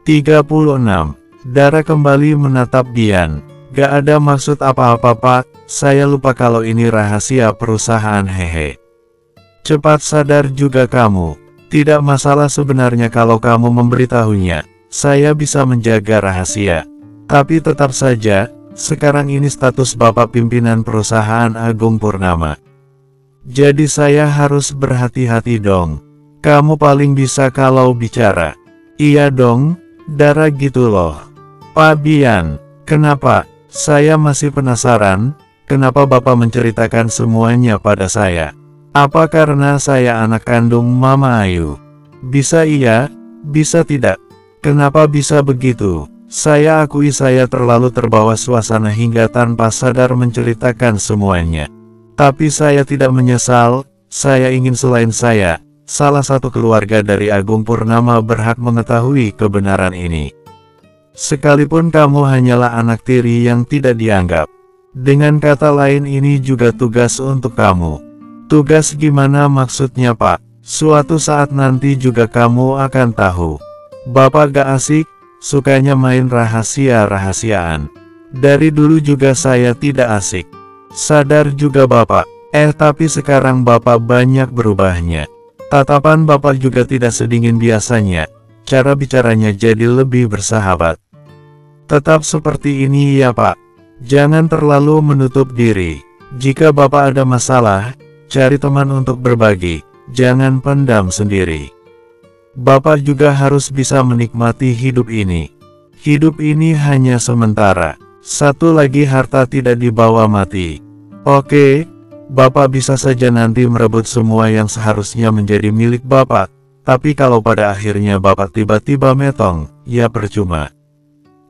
36. Dara kembali menatap Bian. Gak ada maksud apa-apa pak, saya lupa kalau ini rahasia perusahaan hehe. Cepat sadar juga kamu. Tidak masalah sebenarnya kalau kamu memberitahunya. Saya bisa menjaga rahasia. Tapi tetap saja, sekarang ini status Bapak pimpinan perusahaan Agung Purnama. Jadi saya harus berhati-hati dong. Kamu paling bisa kalau bicara. Iya dong, Dara gitu loh. Pak Bian, kenapa? Saya masih penasaran, kenapa Bapak menceritakan semuanya pada saya? Apa karena saya anak kandung Mama Ayu? Bisa iya, bisa tidak. Kenapa bisa begitu? Saya akui saya terlalu terbawa suasana hingga tanpa sadar menceritakan semuanya. Tapi saya tidak menyesal, saya ingin selain saya, salah satu keluarga dari Agung Purnama berhak mengetahui kebenaran ini. Sekalipun kamu hanyalah anak tiri yang tidak dianggap. Dengan kata lain ini juga tugas untuk kamu. Tugas gimana maksudnya pak? Suatu saat nanti juga kamu akan tahu. Bapak gak asik, sukanya main rahasia-rahasiaan. Dari dulu juga saya tidak asik. Sadar juga Bapak, tapi sekarang Bapak banyak berubahnya. Tatapan Bapak juga tidak sedingin biasanya, cara bicaranya jadi lebih bersahabat. Tetap seperti ini ya Pak, jangan terlalu menutup diri. Jika Bapak ada masalah, cari teman untuk berbagi, jangan pendam sendiri. Bapak juga harus bisa menikmati hidup ini. Hidup ini hanya sementara. Satu lagi harta tidak dibawa mati. Oke, Bapak bisa saja nanti merebut semua yang seharusnya menjadi milik Bapak. Tapi kalau pada akhirnya Bapak tiba-tiba metong, ya percuma.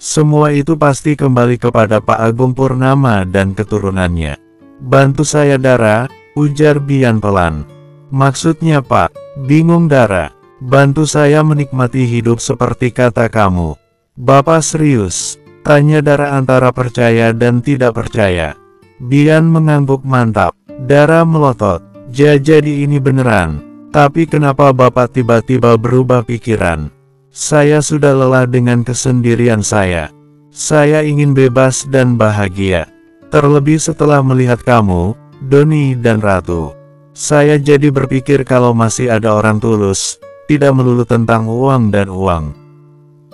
Semua itu pasti kembali kepada Pak Agung Purnama dan keturunannya. Bantu saya Dara, ujar Bian pelan. Maksudnya Pak, bingung Dara. Bantu saya menikmati hidup seperti kata kamu. Bapak serius? Tanya Dara antara percaya dan tidak percaya. Bian mengangguk mantap. Dara melotot. Jadi ini beneran. Tapi kenapa Bapak tiba-tiba berubah pikiran? Saya sudah lelah dengan kesendirian saya. Saya ingin bebas dan bahagia. Terlebih setelah melihat kamu, Doni dan Ratu. Saya jadi berpikir kalau masih ada orang tulus, tidak melulu tentang uang dan uang.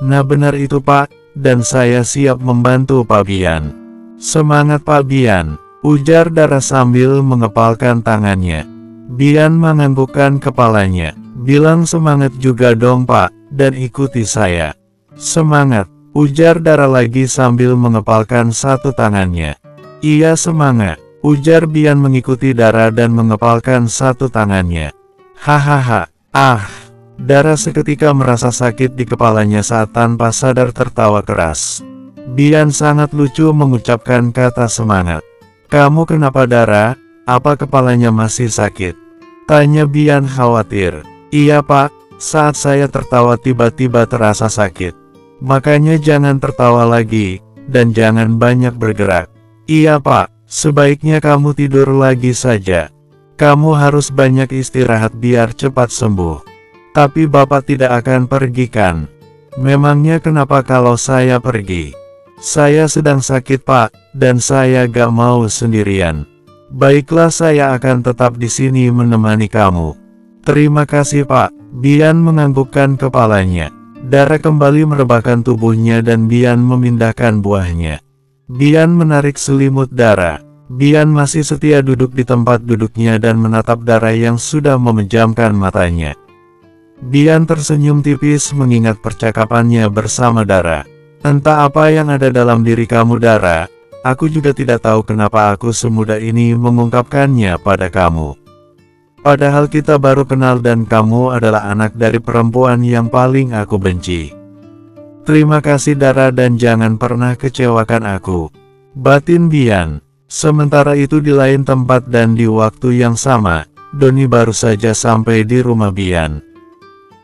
Nah benar itu Pak, dan saya siap membantu Pak Bian. Semangat Pak Bian, ujar Dara sambil mengepalkan tangannya. Bian menganggukkan kepalanya, bilang semangat juga dong Pak, dan ikuti saya. Semangat, ujar Dara lagi sambil mengepalkan satu tangannya. Iya semangat, ujar Bian mengikuti Dara dan mengepalkan satu tangannya. Hahaha, Dara seketika merasa sakit di kepalanya saat tanpa sadar tertawa keras. Bian sangat lucu mengucapkan kata semangat. Kamu kenapa Dara? Apa kepalanya masih sakit? Tanya Bian khawatir. Iya Pak, saat saya tertawa tiba-tiba terasa sakit. Makanya jangan tertawa lagi, dan jangan banyak bergerak. Iya Pak, sebaiknya kamu tidur lagi saja. Kamu harus banyak istirahat biar cepat sembuh. Tapi Bapak tidak akan pergi kan? Memangnya kenapa kalau saya pergi? Saya sedang sakit Pak, dan saya gak mau sendirian. Baiklah saya akan tetap di sini menemani kamu. Terima kasih Pak. Bian menganggukkan kepalanya. Dara kembali merebahkan tubuhnya dan Bian memindahkan buahnya. Bian menarik selimut Dara. Bian masih setia duduk di tempat duduknya dan menatap Dara yang sudah memejamkan matanya. Bian tersenyum tipis mengingat percakapannya bersama Dara. Entah apa yang ada dalam diri kamu Dara, aku juga tidak tahu kenapa aku semudah ini mengungkapkannya pada kamu. Padahal kita baru kenal dan kamu adalah anak dari perempuan yang paling aku benci. Terima kasih Dara dan jangan pernah kecewakan aku. Batin Bian. Sementara itu di lain tempat dan di waktu yang sama, Doni baru saja sampai di rumah Bian.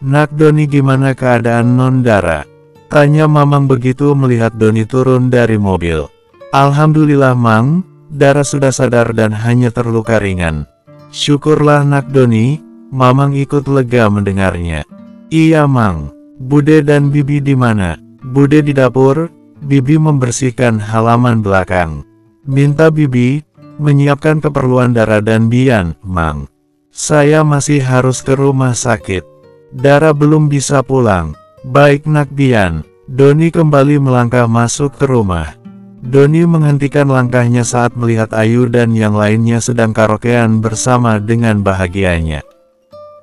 Nak Doni gimana keadaan non Dara? Tanya Mamang begitu melihat Doni turun dari mobil. Alhamdulillah Mang, Dara sudah sadar dan hanya terluka ringan. Syukurlah Nak Doni, Mamang ikut lega mendengarnya. Iya Mang, Bude dan Bibi di mana? Bude di dapur, Bibi membersihkan halaman belakang. Minta Bibi menyiapkan keperluan Dara dan Bian, Mang. Saya masih harus ke rumah sakit. Dara belum bisa pulang. Baik nak Bian. Doni kembali melangkah masuk ke rumah. Doni menghentikan langkahnya saat melihat Ayu dan yang lainnya sedang karaokean bersama dengan bahagianya.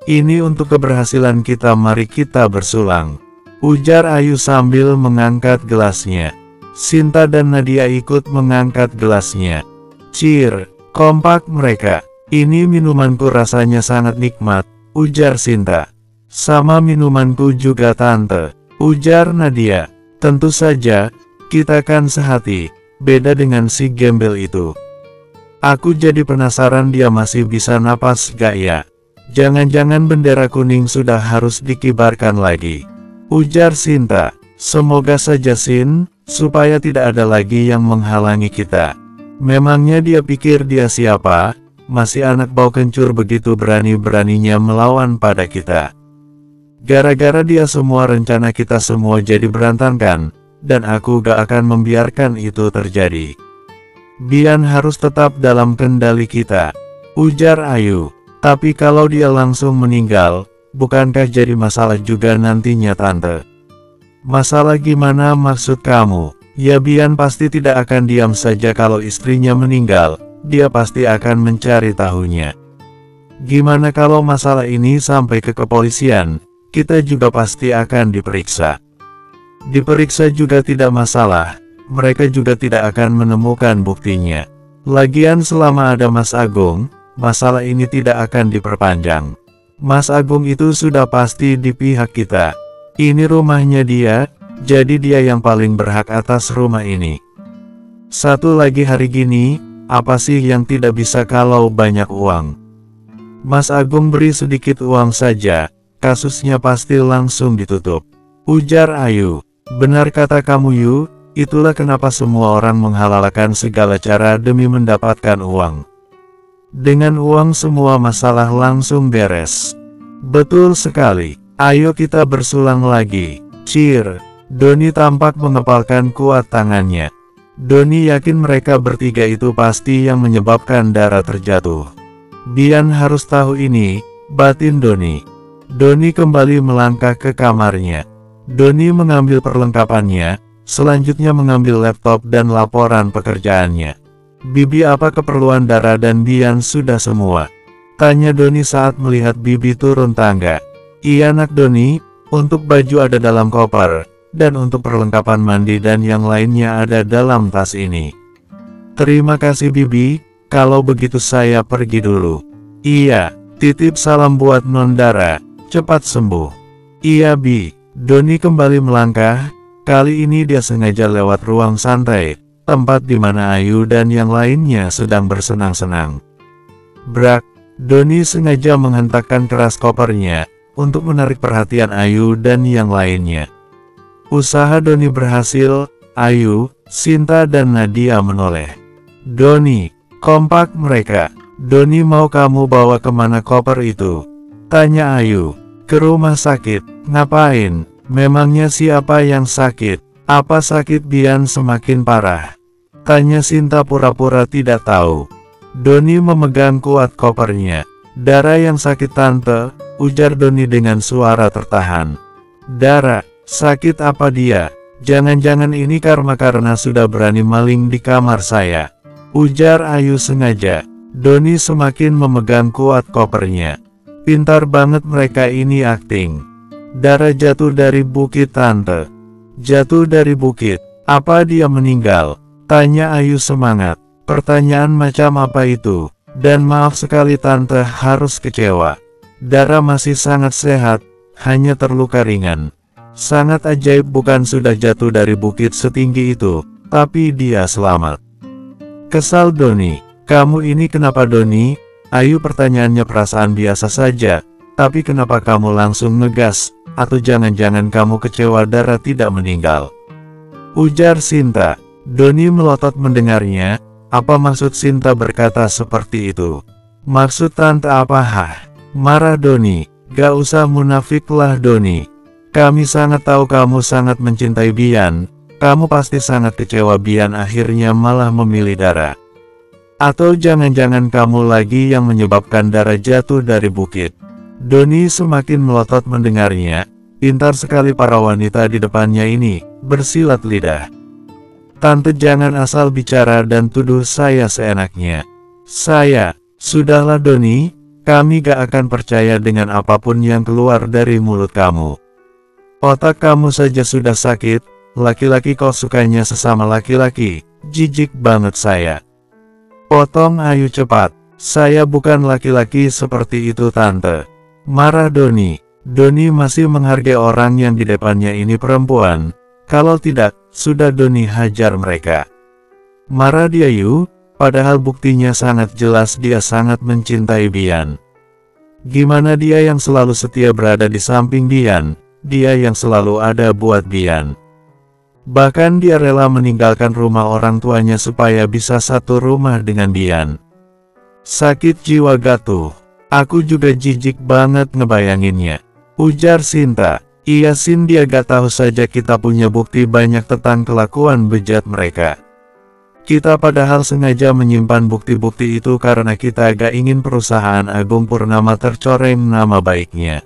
Ini untuk keberhasilan kita, mari kita bersulang, ujar Ayu sambil mengangkat gelasnya. Sinta dan Nadia ikut mengangkat gelasnya. Cheer, kompak mereka. Ini minumanku rasanya sangat nikmat, ujar Sinta. Sama minumanku juga tante, ujar Nadia. Tentu saja, kita kan sehati, beda dengan si gembel itu. Aku jadi penasaran dia masih bisa napas gak ya? Jangan-jangan bendera kuning sudah harus dikibarkan lagi, ujar Sinta. Semoga saja Sin, supaya tidak ada lagi yang menghalangi kita. Memangnya dia pikir dia siapa? Masih anak bau kencur begitu berani-beraninya melawan pada kita. Gara-gara dia semua rencana kita semua jadi berantakan, dan aku gak akan membiarkan itu terjadi. Bian harus tetap dalam kendali kita, ujar Ayu. Tapi kalau dia langsung meninggal, bukankah jadi masalah juga nantinya tante? Masalah gimana maksud kamu? Ya Bian pasti tidak akan diam saja kalau istrinya meninggal, dia pasti akan mencari tahunya. Gimana kalau masalah ini sampai ke kepolisian, kita juga pasti akan diperiksa. Diperiksa juga tidak masalah, mereka juga tidak akan menemukan buktinya. Lagian selama ada Mas Agung, masalah ini tidak akan diperpanjang. Mas Agung itu sudah pasti di pihak kita. Ini rumahnya dia, jadi dia yang paling berhak atas rumah ini. Satu lagi, hari gini, apa sih yang tidak bisa kalau banyak uang? Mas Agung beri sedikit uang saja, kasusnya pasti langsung ditutup, ujar Ayu. Benar kata kamu Yu, itulah kenapa semua orang menghalalkan segala cara demi mendapatkan uang. Dengan uang semua masalah langsung beres. Betul sekali. Ayo kita bersulang lagi. Cheer. Doni tampak mengepalkan kuat tangannya. Doni yakin mereka bertiga itu pasti yang menyebabkan Dara terjatuh. Bian harus tahu ini, batin Doni. Doni kembali melangkah ke kamarnya. Doni mengambil perlengkapannya, selanjutnya mengambil laptop dan laporan pekerjaannya. Bibi, apa keperluan Dara dan Bian sudah semua? Tanya Doni saat melihat Bibi turun tangga. Iya nak Doni, untuk baju ada dalam koper, dan untuk perlengkapan mandi dan yang lainnya ada dalam tas ini. Terima kasih Bibi, kalau begitu saya pergi dulu. Iya, titip salam buat Non Dara, cepat sembuh. Iya Bi. Doni kembali melangkah, kali ini dia sengaja lewat ruang santai, tempat di mana Ayu dan yang lainnya sedang bersenang-senang. Brak, Doni sengaja menghentakkan keras kopernya, untuk menarik perhatian Ayu dan yang lainnya. Usaha Doni berhasil, Ayu, Sinta dan Nadia menoleh. Doni, kompak mereka. Doni, mau kamu bawa kemana koper itu? Tanya Ayu. Ke rumah sakit. Ngapain? Memangnya siapa yang sakit? Apa sakit Bian semakin parah? Tanya Sinta pura-pura tidak tahu. Doni memegang kuat kopernya. Dara yang sakit tante, ujar Doni dengan suara tertahan. Dara, sakit apa dia? Jangan-jangan ini karena sudah berani maling di kamar saya, ujar Ayu sengaja. Doni semakin memegang kuat kopernya. Pintar banget mereka ini akting. Dara jatuh dari bukit tante. Jatuh dari bukit. Apa dia meninggal? Tanya Ayu semangat. Pertanyaan macam apa itu? Dan maaf sekali tante harus kecewa. Dara masih sangat sehat, hanya terluka ringan. Sangat ajaib bukan, sudah jatuh dari bukit setinggi itu, tapi dia selamat. Kesal Doni. Kamu ini kenapa Doni? Ayu, pertanyaannya perasaan biasa saja, tapi kenapa kamu langsung ngegas? Atau jangan-jangan kamu kecewa Dara tidak meninggal? Ujar Sinta. Doni melotot mendengarnya. Apa maksud Sinta berkata seperti itu? Maksud tante apa? Marah Doni. Gak usah munafik lah Doni. Kami sangat tahu kamu sangat mencintai Bian. Kamu pasti sangat kecewa Bian akhirnya malah memilih Dara. Atau jangan-jangan kamu lagi yang menyebabkan Dara jatuh dari bukit. Doni semakin melotot mendengarnya. Pintar sekali para wanita di depannya ini, bersilat lidah. Tante jangan asal bicara dan tuduh saya seenaknya. Sudahlah Doni, kami gak akan percaya dengan apapun yang keluar dari mulut kamu. Otak kamu saja sudah sakit, laki-laki kok sukanya sesama laki-laki, jijik banget saya. Potong Ayu cepat, saya bukan laki-laki seperti itu tante. Marah Doni. Doni masih menghargai orang yang di depannya ini perempuan. Kalau tidak, sudah Doni hajar mereka. Marah dia Yu, padahal buktinya sangat jelas dia sangat mencintai Bian. Gimana dia yang selalu setia berada di samping Bian, dia yang selalu ada buat Bian. Bahkan dia rela meninggalkan rumah orang tuanya supaya bisa satu rumah dengan Bian. Sakit jiwa gatuh, aku juga jijik banget ngebayanginnya. Ujar Sinta, iya Sin dia gak tahu saja kita punya bukti banyak tentang kelakuan bejat mereka. Kita padahal sengaja menyimpan bukti-bukti itu karena kita gak ingin perusahaan Agung Purnama tercoreng nama baiknya.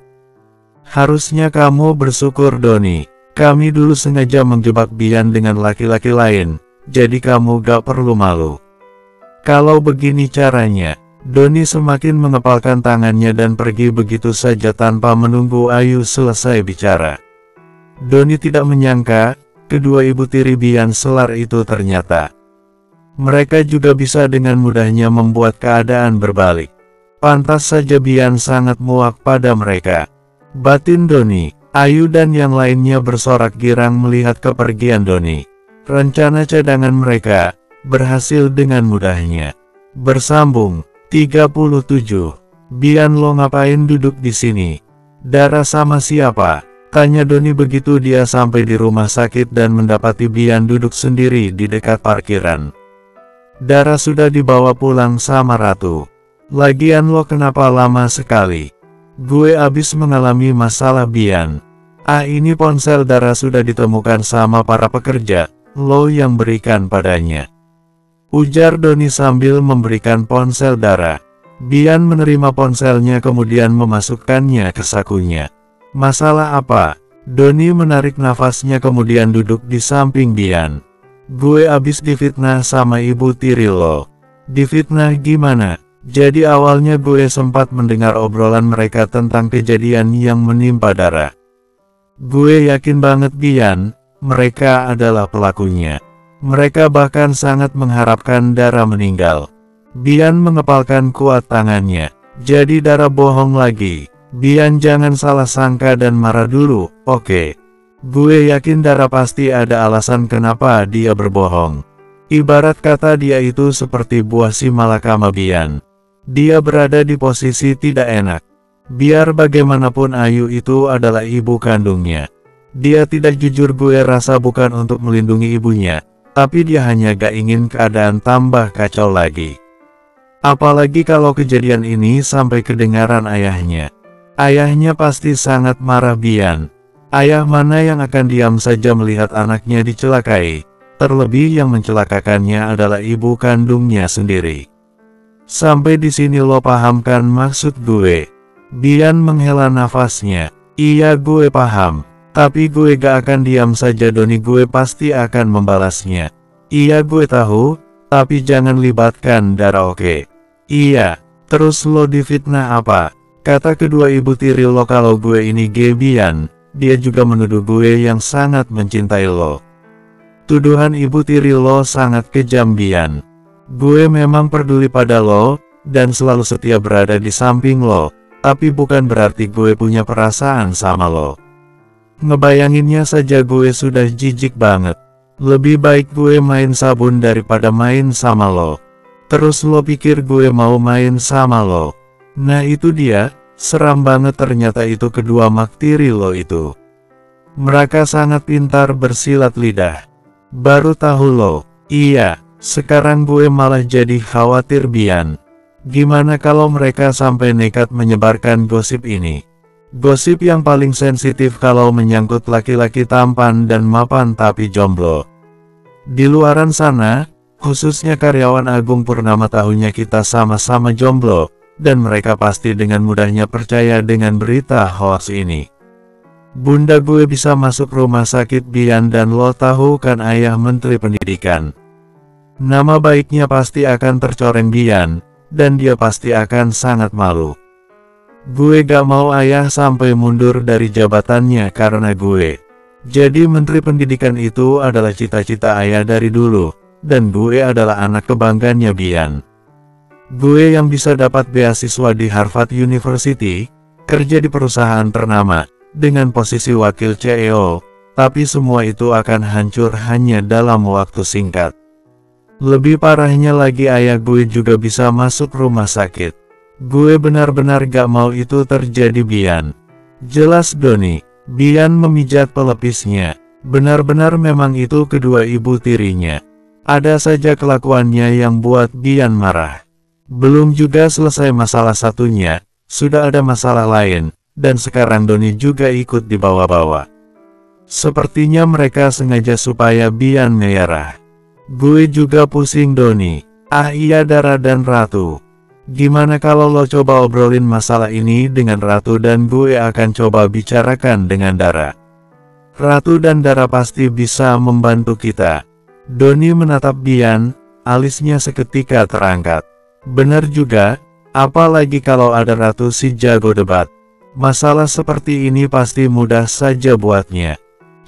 Harusnya kamu bersyukur Doni, kami dulu sengaja menjebak Bian dengan laki-laki lain, jadi kamu gak perlu malu. Kalau begini caranya, Doni semakin mengepalkan tangannya dan pergi begitu saja tanpa menunggu Ayu selesai bicara. Doni tidak menyangka, kedua ibu tiri Bian Selar itu ternyata. Mereka juga bisa dengan mudahnya membuat keadaan berbalik. Pantas saja Bian sangat muak pada mereka. Batin Doni, Ayu dan yang lainnya bersorak girang melihat kepergian Doni. Rencana cadangan mereka berhasil dengan mudahnya. Bersambung 37. Bian lo ngapain duduk di sini? Dara sama siapa? Tanya Doni begitu dia sampai di rumah sakit dan mendapati Bian duduk sendiri di dekat parkiran. Dara sudah dibawa pulang sama Ratu. Lagian lo kenapa lama sekali? Gue abis mengalami masalah Bian. Ini ponsel Dara sudah ditemukan sama para pekerja, lo yang berikan padanya. Ujar Doni sambil memberikan ponsel Dara. Bian menerima ponselnya kemudian memasukkannya ke sakunya. Masalah apa? Doni menarik nafasnya kemudian duduk di samping Bian. Gue abis difitnah sama ibu tiri lo. Difitnah gimana? Jadi awalnya gue sempat mendengar obrolan mereka tentang kejadian yang menimpa Dara. Gue yakin banget Bian, mereka adalah pelakunya. Mereka bahkan sangat mengharapkan Dara meninggal. Bian mengepalkan kuat tangannya. Jadi Dara bohong lagi. Bian jangan salah sangka dan marah dulu, oke? Gue yakin Dara pasti ada alasan kenapa dia berbohong. Ibarat kata dia itu seperti buah si malakama Bian. Dia berada di posisi tidak enak. Biar bagaimanapun Ayu itu adalah ibu kandungnya. Dia tidak jujur gue rasa bukan untuk melindungi ibunya. Tapi dia hanya gak ingin keadaan tambah kacau lagi. Apalagi kalau kejadian ini sampai kedengaran ayahnya. Ayahnya pasti sangat marah Bian. Ayah mana yang akan diam saja melihat anaknya dicelakai. Terlebih yang mencelakakannya adalah ibu kandungnya sendiri. Sampai di sini lo pahamkan maksud gue? Bian menghela nafasnya. Iya gue paham. Tapi gue gak akan diam saja Doni, gue pasti akan membalasnya. Iya gue tahu, tapi jangan libatkan Dara oke? Iya, terus lo difitnah apa? Kata kedua ibu tiri lo kalau gue ini gay Bian, dia juga menuduh gue yang sangat mencintai lo. Tuduhan ibu tiri lo sangat kejam Bian. Gue memang peduli pada lo, dan selalu setia berada di samping lo, tapi bukan berarti gue punya perasaan sama lo. Ngebayanginnya saja gue sudah jijik banget. Lebih baik gue main sabun daripada main sama lo. Terus lo pikir gue mau main sama lo? Nah itu dia, seram banget ternyata itu kedua maktiri lo itu. Mereka sangat pintar bersilat lidah. Baru tahu lo. Iya, sekarang gue malah jadi khawatir Bian. Gimana kalau mereka sampai nekat menyebarkan gosip ini? Gosip yang paling sensitif kalau menyangkut laki-laki tampan dan mapan tapi jomblo. Di luaran sana, khususnya karyawan Agung Purnama tahunya kita sama-sama jomblo, dan mereka pasti dengan mudahnya percaya dengan berita hoax ini. Bunda gue bisa masuk rumah sakit Bian dan lo tahu kan ayah Menteri Pendidikan. Nama baiknya pasti akan tercoreng Bian, dan dia pasti akan sangat malu. Gue gak mau ayah sampai mundur dari jabatannya karena gue. Jadi Menteri Pendidikan itu adalah cita-cita ayah dari dulu, dan gue adalah anak kebanggaannya Bian. Gue yang bisa dapat beasiswa di Harvard University, kerja di perusahaan ternama, dengan posisi wakil CEO, tapi semua itu akan hancur hanya dalam waktu singkat. Lebih parahnya lagi ayah gue juga bisa masuk rumah sakit. Gue benar-benar gak mau itu terjadi Bian. Jelas Doni. Bian memijat pelepisnya. Benar-benar memang itu kedua ibu tirinya. Ada saja kelakuannya yang buat Bian marah. Belum juga selesai masalah satunya, sudah ada masalah lain, dan sekarang Doni juga ikut dibawa-bawa. Sepertinya mereka sengaja supaya Bian merah. Gue juga pusing Doni. Ah iya Dara dan Ratu. Gimana kalau lo coba obrolin masalah ini dengan Ratu dan gue akan coba bicarakan dengan Dara. Ratu dan Dara pasti bisa membantu kita. Doni menatap Bian, alisnya seketika terangkat. Benar juga, apalagi kalau ada Ratu si jago debat. Masalah seperti ini pasti mudah saja buatnya.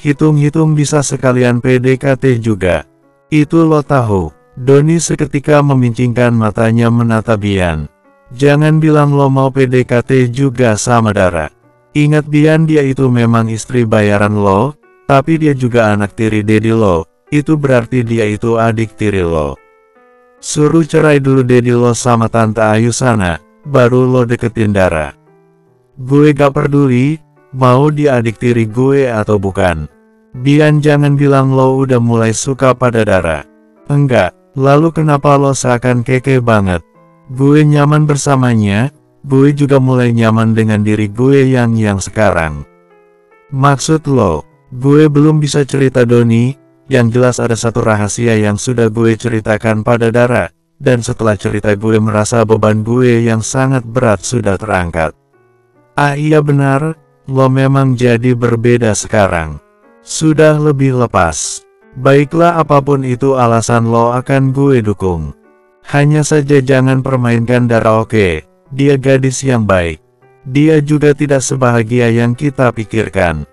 Hitung-hitung bisa sekalian PDKT juga. Itu lo tahu. Doni seketika memincingkan matanya menatap Bian. Jangan bilang lo mau PDKT juga sama Dara. Ingat Bian, dia itu memang istri bayaran lo, tapi dia juga anak tiri dedi lo. Itu berarti dia itu adik tiri lo. Suruh cerai dulu dedi lo sama Tante Ayu sana, baru lo deketin Dara. Gue gak peduli, mau dia adik tiri gue atau bukan. Bian, jangan bilang lo udah mulai suka pada Dara. Enggak. Lalu kenapa lo seakan keke banget? Gue nyaman bersamanya, gue juga mulai nyaman dengan diri gue yang sekarang. Maksud lo, gue belum bisa cerita Doni, yang jelas ada satu rahasia yang sudah gue ceritakan pada Dara, dan setelah cerita gue merasa beban gue yang sangat berat sudah terangkat. Ah iya benar, lo memang jadi berbeda sekarang. Sudah lebih lepas. Baiklah, apapun itu alasan lo akan gue dukung. Hanya saja jangan permainkan Dara, oke? Dia gadis yang baik. Dia juga tidak sebahagia yang kita pikirkan.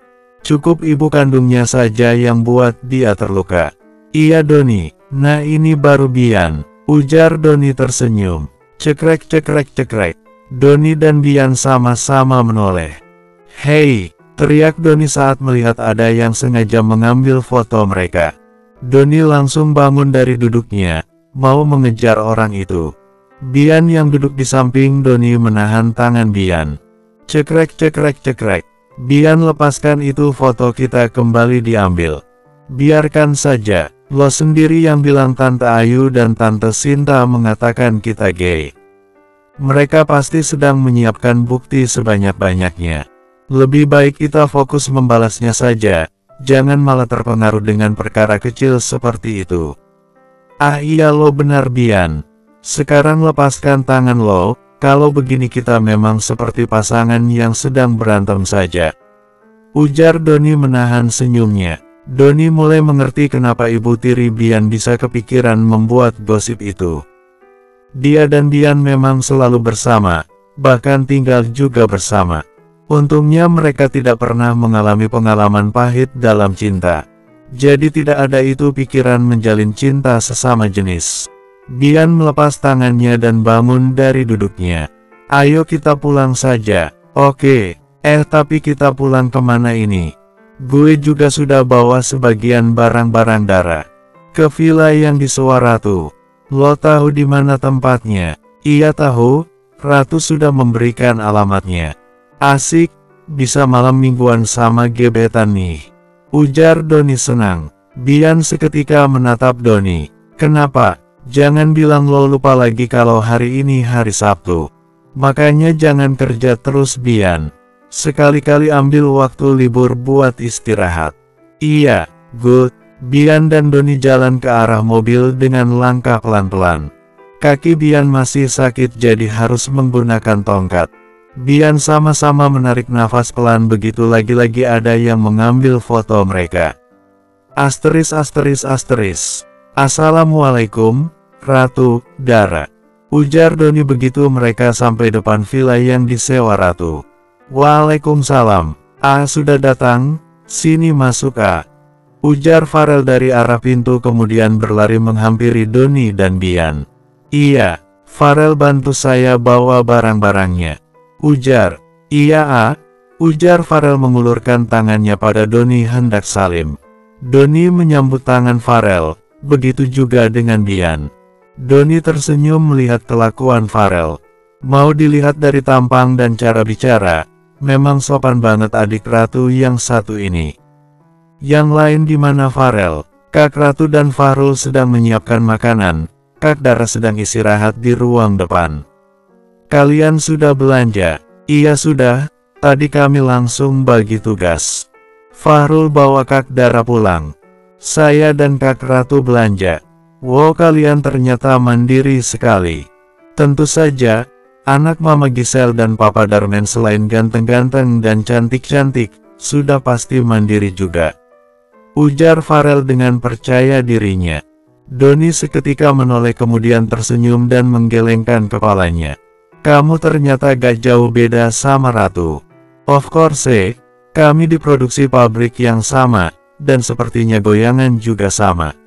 Cukup ibu kandungnya saja yang buat dia terluka. Iya Doni, nah ini baru Bian, ujar Doni tersenyum. Cekrek cekrek cekrek. Doni dan Bian sama-sama menoleh. Hei! Teriak Doni saat melihat ada yang sengaja mengambil foto mereka. Doni langsung bangun dari duduknya, mau mengejar orang itu. Bian yang duduk di samping Doni menahan tangan Bian. Cekrek cekrek cekrek. Bian, lepaskan itu foto, kita kembali diambil. Biarkan saja, lo sendiri yang bilang Tante Ayu dan Tante Sinta mengatakan kita gay. Mereka pasti sedang menyiapkan bukti sebanyak-banyaknya. Lebih baik kita fokus membalasnya saja, jangan malah terpengaruh dengan perkara kecil seperti itu. Ah iya lo benar Bian. Sekarang lepaskan tangan lo, kalau begini kita memang seperti pasangan yang sedang berantem saja. Ujar Doni menahan senyumnya. Doni mulai mengerti kenapa ibu tiri Bian bisa kepikiran membuat gosip itu. Dia dan Bian memang selalu bersama, bahkan tinggal juga bersama. Untungnya mereka tidak pernah mengalami pengalaman pahit dalam cinta. Jadi tidak ada itu pikiran menjalin cinta sesama jenis. Bian melepas tangannya dan bangun dari duduknya. Ayo kita pulang saja. Oke, tapi kita pulang kemana ini? Gue juga sudah bawa sebagian barang-barang Dara ke villa yang disewa Ratu. Lo tahu di mana tempatnya? Iya tahu, Ratu sudah memberikan alamatnya. Asik, bisa malam mingguan sama gebetan nih. Ujar Doni senang. Bian seketika menatap Doni. Kenapa? Jangan bilang lo lupa lagi kalau hari ini hari Sabtu. Makanya jangan kerja terus Bian. Sekali-kali ambil waktu libur buat istirahat. Iya, good. Bian dan Doni jalan ke arah mobil dengan langkah pelan-pelan. Kaki Bian masih sakit jadi harus menggunakan tongkat. Bian sama-sama menarik nafas pelan begitu lagi-lagi ada yang mengambil foto mereka. Asteris. Assalamualaikum, Ratu, Dara. Ujar Doni begitu mereka sampai depan villa yang disewa Ratu. Waalaikumsalam. Sudah datang, sini masuk ujar Farel dari arah pintu kemudian berlari menghampiri Doni dan Bian. Iya, Farel bantu saya bawa barang-barangnya. Ujar. Iya ujar Farel mengulurkan tangannya pada Doni hendak salim. Doni menyambut tangan Farel, begitu juga dengan Bian. Doni tersenyum melihat kelakuan Farel. Mau dilihat dari tampang dan cara bicara, memang sopan banget adik Ratu yang satu ini. Yang lain di mana Farel? Kak Ratu dan Fahrul sedang menyiapkan makanan, Kak Dara sedang istirahat di ruang depan. Kalian sudah belanja? Iya sudah, tadi kami langsung bagi tugas. Fahrul bawa Kak Dara pulang. Saya dan Kak Ratu belanja. Wow, kalian ternyata mandiri sekali. Tentu saja, anak Mama Gisel dan Papa Darmen selain ganteng-ganteng dan cantik-cantik, sudah pasti mandiri juga. Ujar Farel dengan percaya dirinya. Doni seketika menoleh kemudian tersenyum dan menggelengkan kepalanya. Kamu ternyata gak jauh beda sama Ratu. Of course, kami diproduksi pabrik yang sama, dan sepertinya goyangan juga sama.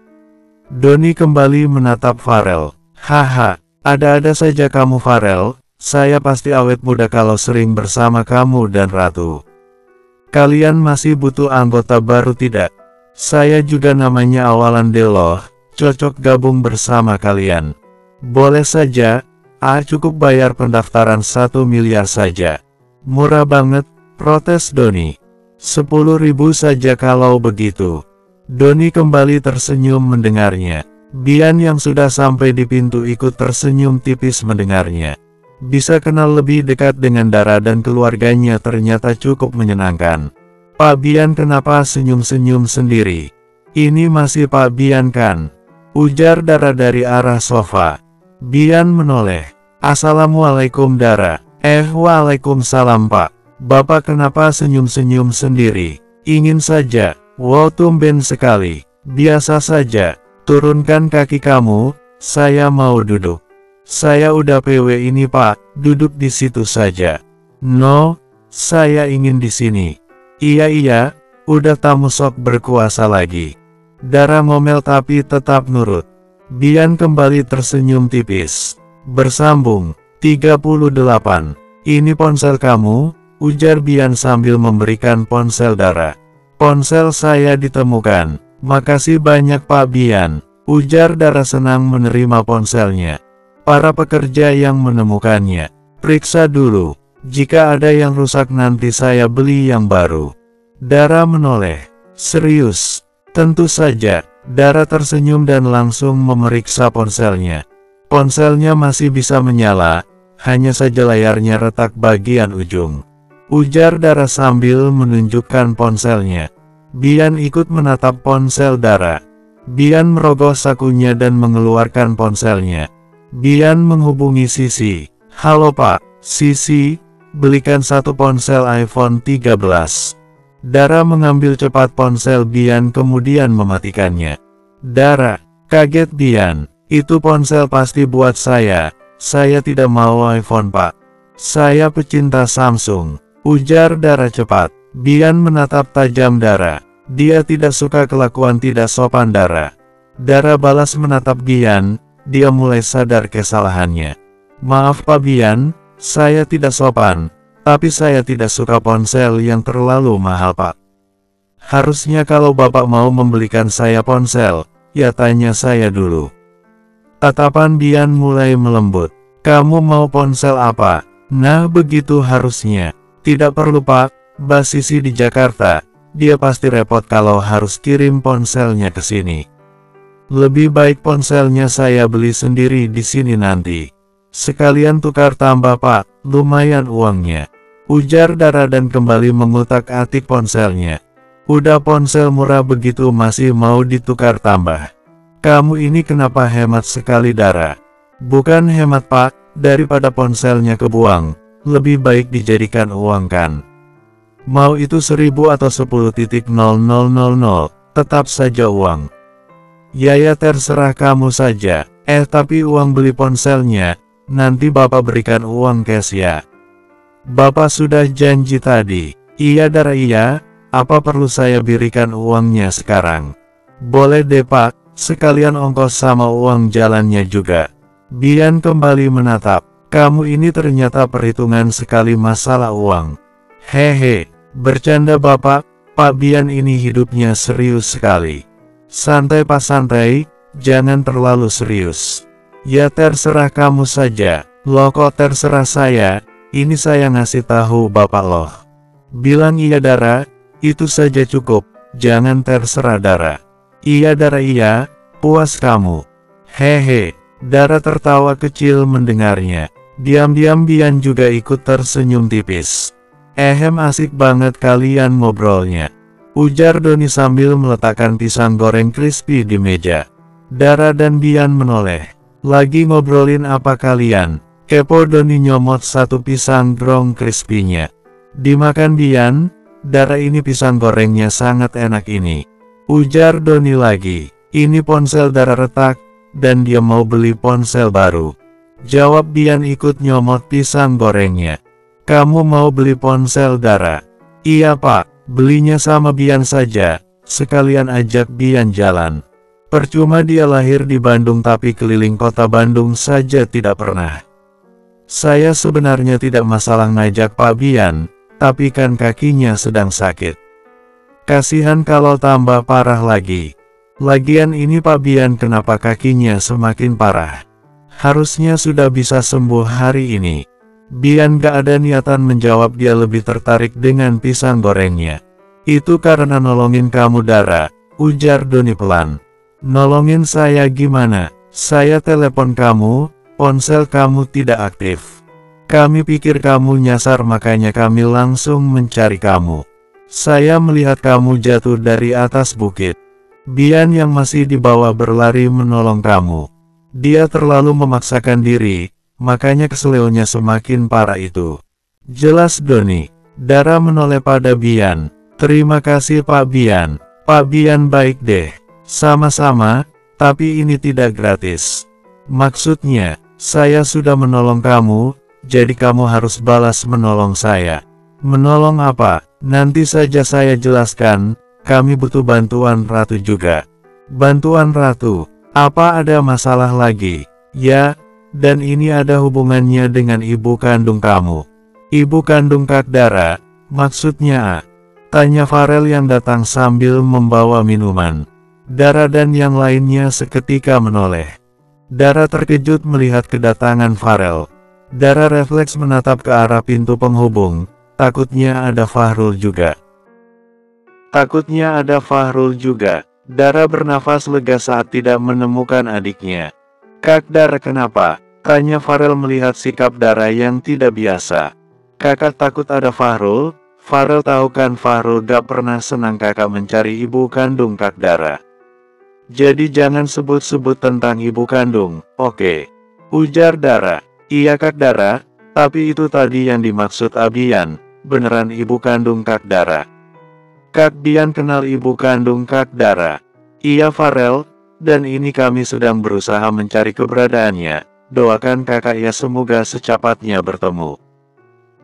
Doni kembali menatap Farel. Haha, ada-ada saja kamu Farel, saya pasti awet muda kalau sering bersama kamu dan Ratu. Kalian masih butuh anggota baru tidak? Saya juga namanya awalan Deloh, cocok gabung bersama kalian. Boleh saja, cukup bayar pendaftaran 1 miliar saja. Murah banget, protes Doni. 10.000 saja kalau begitu. Doni kembali tersenyum mendengarnya. Bian yang sudah sampai di pintu ikut tersenyum tipis mendengarnya. Bisa kenal lebih dekat dengan Dara dan keluarganya ternyata cukup menyenangkan. Pak Bian kenapa senyum-senyum sendiri? Ini masih Pak Bian kan? Ujar Dara dari arah sofa. Bian menoleh. Assalamualaikum Dara. Waalaikumsalam Pak. Bapak kenapa senyum-senyum sendiri? Ingin saja. Wow, tumben sekali. Biasa saja. Turunkan kaki kamu, saya mau duduk. Saya udah PW ini Pak, duduk di situ saja. No, saya ingin di sini. Iya, udah tamu sok berkuasa lagi. Dara ngomel tapi tetap nurut. Bian kembali tersenyum tipis. Bersambung. 38. Ini ponsel kamu, ujar Bian sambil memberikan ponsel Dara. Ponsel saya ditemukan. Makasih banyak Pak Bian, ujar Dara senang menerima ponselnya. Para pekerja yang menemukannya. Periksa dulu. Jika ada yang rusak nanti saya beli yang baru. Dara menoleh. Serius? Tentu saja. Dara tersenyum dan langsung memeriksa ponselnya. Ponselnya masih bisa menyala, hanya saja layarnya retak bagian ujung. Ujar Dara sambil menunjukkan ponselnya. Bian ikut menatap ponsel Dara. Bian merogoh sakunya dan mengeluarkan ponselnya. Bian menghubungi Sisi. Halo Pak, Sisi, belikan satu ponsel iPhone 13. Dara mengambil cepat ponsel Bian kemudian mematikannya. Dara, kaget Bian, itu ponsel pasti buat saya tidak mau iPhone Pak. Saya pecinta Samsung, ujar Dara cepat. Bian menatap tajam Dara. Dia tidak suka kelakuan tidak sopan Dara. Dara balas menatap Bian, dia mulai sadar kesalahannya. Maaf Pak Bian, saya tidak sopan, tapi saya tidak suka ponsel yang terlalu mahal Pak. Harusnya kalau Bapak mau membelikan saya ponsel, ya tanya saya dulu. Tatapan Bian mulai melembut. Kamu mau ponsel apa? Nah begitu harusnya. Tidak perlu Pak, Mbak Sisi di Jakarta. Dia pasti repot kalau harus kirim ponselnya ke sini. Lebih baik ponselnya saya beli sendiri di sini nanti. Sekalian tukar tambah Pak, lumayan uangnya. ujar Dara dan kembali mengutak-atik ponselnya. Udah ponsel murah begitu masih mau ditukar tambah. Kamu ini kenapa hemat sekali Dara? Bukan hemat Pak, daripada ponselnya kebuang, lebih baik dijadikan uang kan. Mau itu 1000 atau 10.0000, tetap saja uang. Ya terserah kamu saja, tapi uang beli ponselnya, nanti Bapak berikan uang cash ya. Bapak sudah janji tadi. Iya Dara iya, apa perlu saya berikan uangnya sekarang? Boleh deh Pak, sekalian ongkos sama uang jalannya juga. Bian kembali menatap, kamu ini ternyata perhitungan sekali masalah uang. Hehe, bercanda Bapak, Pak Bian ini hidupnya serius sekali. Santai Pak santai, jangan terlalu serius. Ya terserah kamu saja, loh kok terserah saya, ini saya ngasih tahu Bapak loh. Bilang iya Dara, itu saja cukup, jangan terserah Dara. Iya Dara iya, puas kamu. Hehe, Dara tertawa kecil mendengarnya. Diam-diam Bian juga ikut tersenyum tipis. Asik banget kalian ngobrolnya, ujar Doni sambil meletakkan pisang goreng crispy di meja. Dara dan Bian menoleh. Lagi ngobrolin apa kalian? Kepo Doni nyomot satu pisang goreng crispy-nya. Dimakan Bian, Dara ini pisang gorengnya sangat enak ini. Ujar Doni lagi. Ini ponsel Dara retak, dan dia mau beli ponsel baru. Jawab Bian ikut nyomot pisang gorengnya. Kamu mau beli ponsel Dara? Iya Pak, belinya sama Bian saja, sekalian ajak Bian jalan. Percuma dia lahir di Bandung tapi keliling kota Bandung saja tidak pernah. Saya sebenarnya tidak masalah ngajak Pak Bian, tapi kan kakinya sedang sakit. Kasihan kalau tambah parah lagi. Lagian ini Pak Bian kenapa kakinya semakin parah? Harusnya sudah bisa sembuh hari ini. Bian gak ada niatan menjawab, dia lebih tertarik dengan pisang gorengnya. Itu karena nolongin kamu Dara, ujar Doni pelan. Nolongin saya gimana? Saya telepon kamu, ponsel kamu tidak aktif. Kami pikir kamu nyasar makanya kami langsung mencari kamu. Saya melihat kamu jatuh dari atas bukit. Bian yang masih di bawah berlari menolong kamu. Dia terlalu memaksakan diri, makanya keselionya semakin parah itu. Jelas Doni. Dara menoleh pada Bian. Terima kasih Pak Bian. Pak Bian baik deh. Sama-sama, tapi ini tidak gratis. Maksudnya, saya sudah menolong kamu, jadi kamu harus balas menolong saya. Menolong apa? Nanti saja saya jelaskan, kami butuh bantuan Ratu juga. Bantuan Ratu? Apa ada masalah lagi? Ya, dan ini ada hubungannya dengan ibu kandung kamu. Ibu kandung Kak Dara, maksudnya? Tanya Farel yang datang sambil membawa minuman. Dara dan yang lainnya seketika menoleh. Dara terkejut melihat kedatangan Farel. Dara refleks menatap ke arah pintu penghubung, takutnya ada Fahrul juga. Dara bernafas lega saat tidak menemukan adiknya. Kak Dara kenapa? Tanya Farel melihat sikap Dara yang tidak biasa. Kakak takut ada Fahrul? Farel tahu kan Fahrul gak pernah senang kakak mencari ibu kandung Kak Dara. Jadi jangan sebut-sebut tentang ibu kandung, oke? Ujar Dara. Iya Kak Dara, tapi itu tadi yang dimaksud Bian, beneran ibu kandung Kak Dara. Kak Bian kenal ibu kandung Kak Dara. Iya Farel, dan ini kami sedang berusaha mencari keberadaannya. Doakan kakak ya semoga secepatnya bertemu.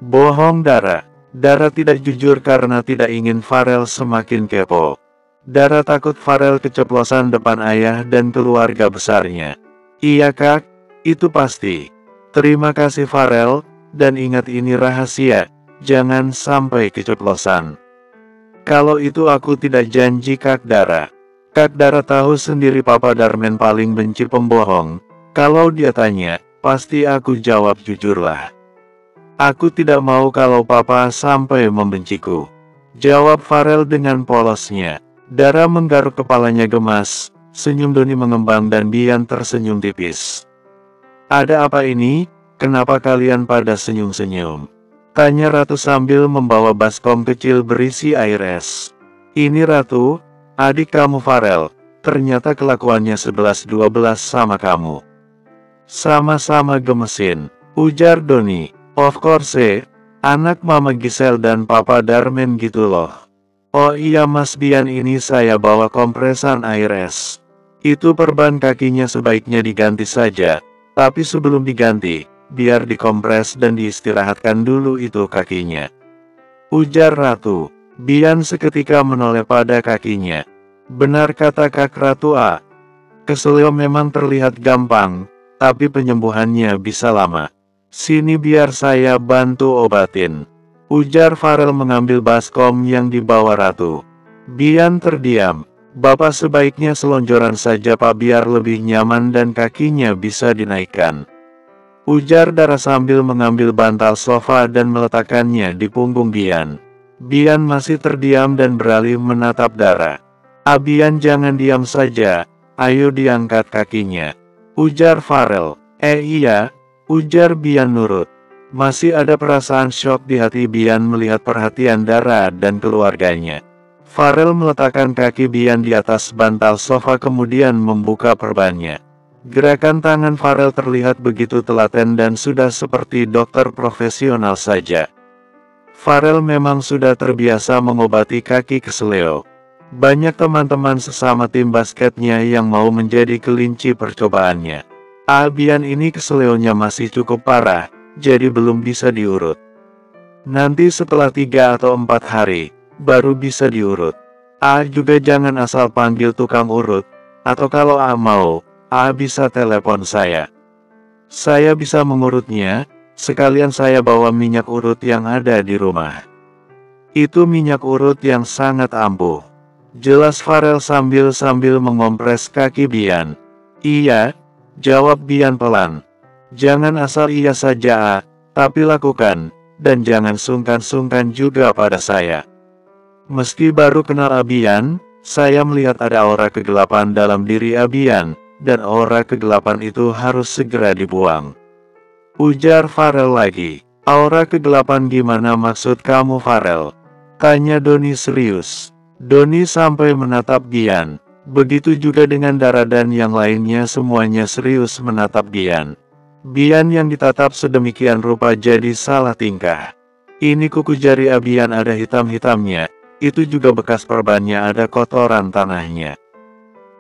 Bohong Dara. Dara tidak jujur karena tidak ingin Farel semakin kepo. Dara takut Farel keceplosan depan ayah dan keluarga besarnya. Iya Kak, itu pasti. Terima kasih Farel, dan ingat ini rahasia, jangan sampai keceplosan. Kalau itu aku tidak janji Kak Dara. Kak Dara tahu sendiri Papa Darmen paling benci pembohong. Kalau dia tanya, pasti aku jawab jujurlah. Aku tidak mau kalau Papa sampai membenciku. Jawab Farel dengan polosnya. Dara menggaruk kepalanya gemas, senyum Doni mengembang dan Bian tersenyum tipis. Ada apa ini? Kenapa kalian pada senyum-senyum? Tanya Ratu sambil membawa baskom kecil berisi air es. Ini Ratu, adik kamu Farel, ternyata kelakuannya 11-12 sama kamu. Sama-sama gemesin, ujar Doni. Of course, anak Mama Giselle dan Papa Darmen gitu loh. Oh iya Mas Bian, ini saya bawa kompresan air es. Itu perban kakinya sebaiknya diganti saja, tapi sebelum diganti, biar dikompres dan diistirahatkan dulu itu kakinya. Ujar Ratu. Bian seketika menoleh pada kakinya. Benar kata Kak Ratu A. Keselio memang terlihat gampang, tapi penyembuhannya bisa lama. Sini biar saya bantu obatin. Ujar Farel mengambil baskom yang dibawa Ratu. Bian terdiam. Bapak sebaiknya selonjoran saja Pak biar lebih nyaman dan kakinya bisa dinaikkan. Ujar Dara sambil mengambil bantal sofa dan meletakkannya di punggung Bian. Bian masih terdiam dan beralih menatap Dara. Bian jangan diam saja, ayo diangkat kakinya. Ujar Farel. Iya, ujar Bian nurut. Masih ada perasaan syok di hati Bian melihat perhatian Dara dan keluarganya. Farel meletakkan kaki Bian di atas bantal sofa kemudian membuka perbannya. Gerakan tangan Farel terlihat begitu telaten dan sudah seperti dokter profesional saja. Farel memang sudah terbiasa mengobati kaki keseleo. Banyak teman-teman sesama tim basketnya yang mau menjadi kelinci percobaannya. Bian ini keseleonya masih cukup parah, jadi belum bisa diurut. Nanti setelah 3 atau 4 hari, baru bisa diurut. Juga jangan asal panggil tukang urut, atau kalau mau, bisa telepon saya. Saya bisa mengurutnya, sekalian saya bawa minyak urut yang ada di rumah. Itu minyak urut yang sangat ampuh. Jelas Farel sambil mengompres kaki Bian. Iya, jawab Bian pelan. Jangan asal iya saja, tapi lakukan, dan jangan sungkan-sungkan juga pada saya. Meski baru kenal Bian, saya melihat ada aura kegelapan dalam diri Bian, dan aura kegelapan itu harus segera dibuang. Ujar Farel lagi. Aura kegelapan gimana maksud kamu Farel? Tanya Doni serius. Doni sampai menatap Bian. Begitu juga dengan Dara dan yang lainnya semuanya serius menatap Bian. Bian yang ditatap sedemikian rupa jadi salah tingkah. Ini kuku jari Bian ada hitam-hitamnya. Itu juga bekas perbannya ada kotoran tanahnya.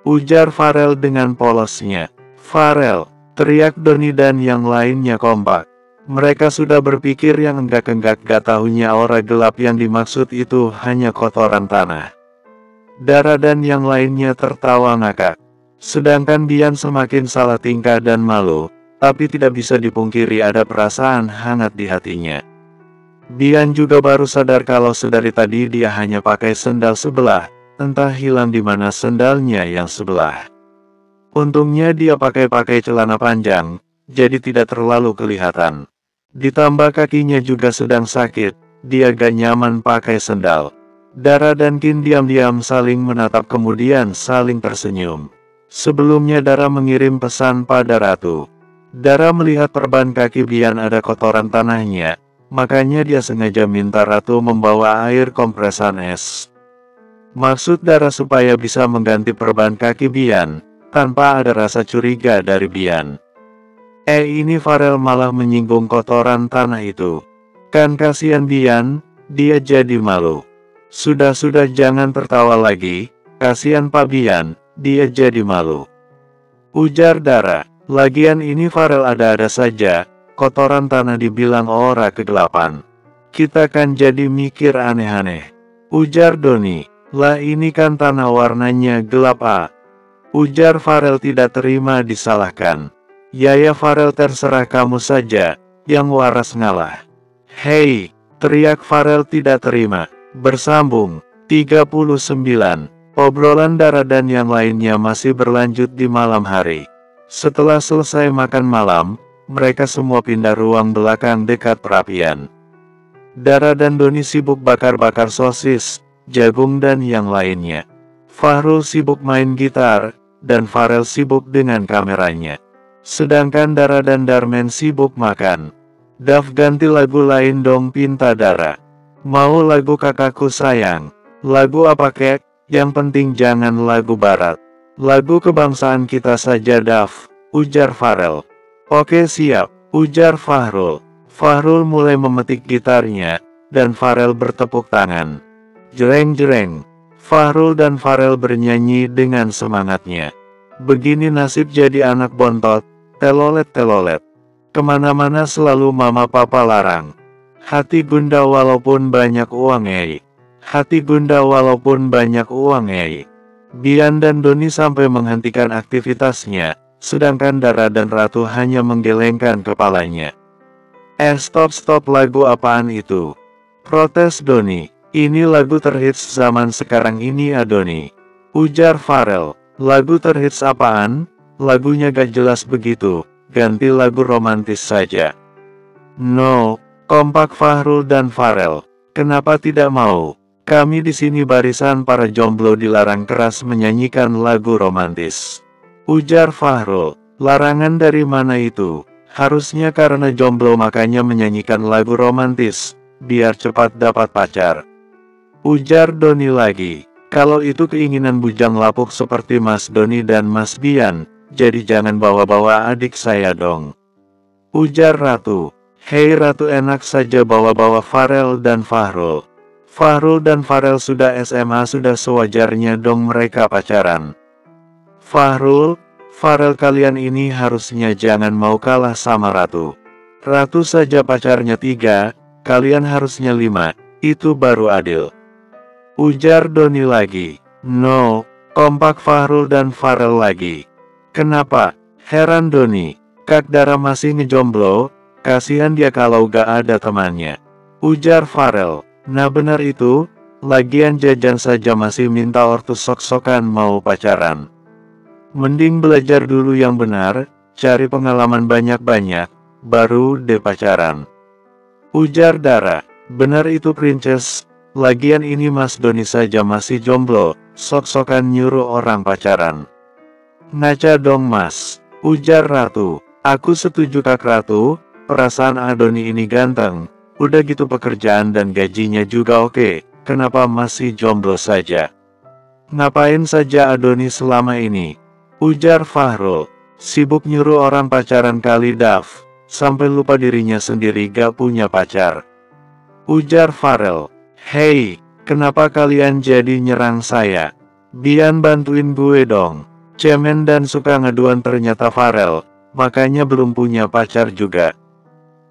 Ujar Farel dengan polosnya. Farel, teriak Doni dan yang lainnya kompak. Mereka sudah berpikir yang enggak-enggak gak tahunya aura gelap yang dimaksud itu hanya kotoran tanah. Dara dan yang lainnya tertawa ngakak. Sedangkan Bian semakin salah tingkah dan malu, tapi tidak bisa dipungkiri ada perasaan hangat di hatinya. Bian juga baru sadar kalau sedari tadi dia hanya pakai sendal sebelah, entah hilang di mana sendalnya yang sebelah. Untungnya dia pakai celana panjang, jadi tidak terlalu kelihatan. Ditambah kakinya juga sedang sakit, dia gak nyaman pakai sendal. Dara dan Kin diam-diam saling menatap kemudian saling tersenyum. Sebelumnya Dara mengirim pesan pada Ratu. Dara melihat perban kaki Bian ada kotoran tanahnya. Makanya dia sengaja minta Ratu membawa air kompresan es. Maksud Dara supaya bisa mengganti perban kaki Bian, tanpa ada rasa curiga dari Bian. Ini Farel malah menyinggung kotoran tanah itu. Kan kasihan Bian, dia jadi malu. Sudah jangan tertawa lagi, kasihan Pak Bian, dia jadi malu. Ujar Dara, lagian ini Farel ada-ada saja. Kotoran tanah dibilang aura kegelapan. Kita kan jadi mikir aneh-aneh. Ujar Doni, lah ini kan tanah warnanya gelap Ujar Farel tidak terima disalahkan. Ya Farel terserah kamu saja, yang waras ngalah. Hei, teriak Farel tidak terima. Bersambung, 39. Obrolan Dara dan yang lainnya masih berlanjut di malam hari. Setelah selesai makan malam, mereka semua pindah ruang belakang dekat perapian. Dara dan Doni sibuk bakar-bakar sosis, jagung dan yang lainnya. Fahrul sibuk main gitar, dan Farel sibuk dengan kameranya. Sedangkan Dara dan Darmen sibuk makan. Dav, ganti lagu lain dong, pinta Dara. Mau lagu kakakku sayang. Lagu apa kek? Yang penting jangan lagu barat. Lagu kebangsaan kita saja Dav, ujar Farel. Oke siap, ujar Fahrul. Fahrul mulai memetik gitarnya, dan Farel bertepuk tangan. Jereng-jereng, Fahrul dan Farel bernyanyi dengan semangatnya. Begini nasib jadi anak bontot, telolet-telolet. Kemana-mana selalu mama papa larang. Hati gundah walaupun banyak uang Hati gundah walaupun banyak uang Bian dan Doni sampai menghentikan aktivitasnya, sedangkan Dara dan Ratu hanya menggelengkan kepalanya. Stop lagu apaan itu? Protes Doni. Ini lagu terhits zaman sekarang ini Doni, ujar Farel. Lagu terhits apaan? Lagunya gak jelas begitu, ganti lagu romantis saja. No, kompak Fahrul dan Farel. Kenapa tidak mau? Kami di sini barisan para jomblo dilarang keras menyanyikan lagu romantis, ujar Fahrul. Larangan dari mana itu? Harusnya karena jomblo makanya menyanyikan lagu romantis, biar cepat dapat pacar, ujar Doni lagi. Kalau itu keinginan bujang lapuk seperti Mas Doni dan Mas Bian, jadi jangan bawa-bawa adik saya dong, ujar Ratu. Hei Ratu, enak saja bawa-bawa Farel dan Fahrul. Fahrul dan Farel sudah SMA, sudah sewajarnya dong mereka pacaran. Fahrul, Farel, kalian ini harusnya jangan mau kalah sama Ratu. Ratu saja pacarnya 3, kalian harusnya 5, itu baru adil, ujar Doni lagi. No, kompak Fahrul dan Farel lagi. Kenapa? Heran Doni. Kak Dara masih ngejomblo, kasihan dia kalau gak ada temannya, ujar Farel. Nah benar itu, lagian jajan saja masih minta ortu sok-sokan mau pacaran. Mending belajar dulu yang benar, cari pengalaman banyak-banyak, baru deh pacaran, ujar Dara. Benar itu Princess, lagian ini Mas Doni saja masih jomblo, sok-sokan nyuruh orang pacaran. Ngaca dong Mas, ujar Ratu. Aku setuju Kak Ratu, perasaan Doni ini ganteng, udah gitu pekerjaan dan gajinya juga oke, kenapa masih jomblo saja? Ngapain saja Doni selama ini? Ujar Fahrul. Sibuk nyuruh orang pacaran kali Dav, sampai lupa dirinya sendiri gak punya pacar, ujar Farel. Hei, kenapa kalian jadi nyerang saya? Bian bantuin gue dong. Cemen dan suka ngaduan ternyata Farel, makanya belum punya pacar juga,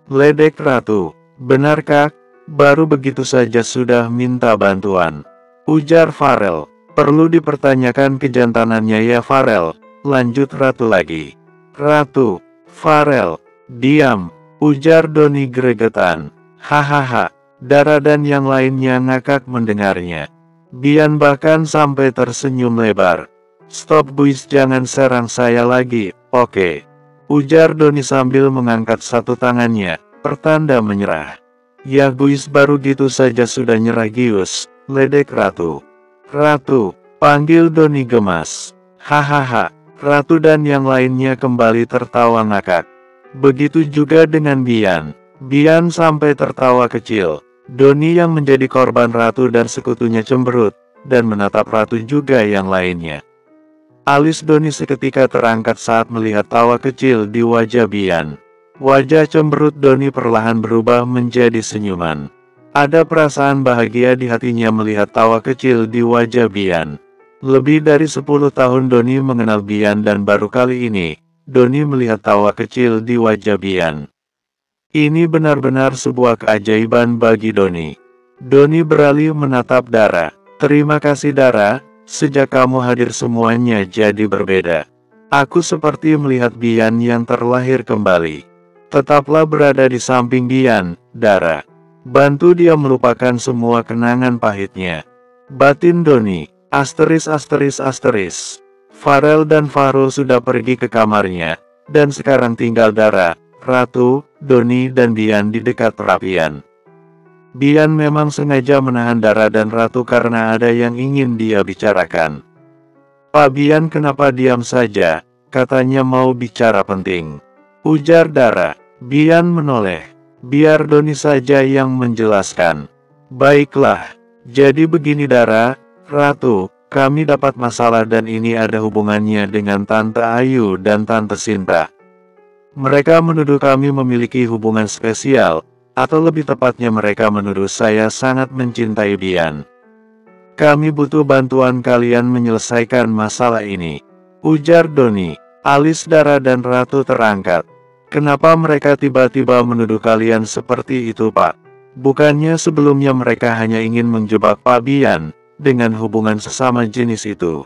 ledek Ratu. Benar Kak, baru begitu saja sudah minta bantuan, ujar Farel. Perlu dipertanyakan kejantanannya ya Farel, lanjut Ratu lagi. Ratu, Farel, diam, ujar Doni gregetan. Hahaha, Dara dan yang lainnya ngakak mendengarnya. Bian bahkan sampai tersenyum lebar. Stop guys, jangan serang saya lagi, oke, ujar Doni sambil mengangkat satu tangannya, pertanda menyerah. Ya guys, baru gitu saja sudah nyerah gius, ledek Ratu. Ratu, panggil Doni gemas. Hahaha, Ratu dan yang lainnya kembali tertawa ngakak. Begitu juga dengan Bian. Bian sampai tertawa kecil. Doni yang menjadi korban Ratu dan sekutunya cemberut, dan menatap Ratu juga yang lainnya. Alis Doni seketika terangkat saat melihat tawa kecil di wajah Bian. Wajah cemberut Doni perlahan berubah menjadi senyuman. Ada perasaan bahagia di hatinya melihat tawa kecil di wajah Bian. Lebih dari 10 tahun Doni mengenal Bian dan baru kali ini, Doni melihat tawa kecil di wajah Bian. Ini benar-benar sebuah keajaiban bagi Doni. Doni beralih menatap Dara. Terima kasih Dara, sejak kamu hadir semuanya jadi berbeda. Aku seperti melihat Bian yang terlahir kembali. Tetaplah berada di samping Bian, Dara. Bantu dia melupakan semua kenangan pahitnya, batin Doni. Asteris. Farel dan Fahrul sudah pergi ke kamarnya, dan sekarang tinggal Dara, Ratu, Doni dan Bian di dekat perapian. Bian memang sengaja menahan Dara dan Ratu karena ada yang ingin dia bicarakan. Pak Bian, kenapa diam saja? Katanya mau bicara penting, ujar Dara. Bian menoleh. Biar Doni saja yang menjelaskan. Baiklah, jadi begini Dara, Ratu, kami dapat masalah dan ini ada hubungannya dengan Tante Ayu dan Tante Sinta. Mereka menuduh kami memiliki hubungan spesial, atau lebih tepatnya mereka menuduh saya sangat mencintai Bian. Kami butuh bantuan kalian menyelesaikan masalah ini, ujar Doni. Alis Dara dan Ratu terangkat. Kenapa mereka tiba-tiba menuduh kalian seperti itu, Pak? Bukannya sebelumnya mereka hanya ingin menjebak Pak Bian dengan hubungan sesama jenis itu.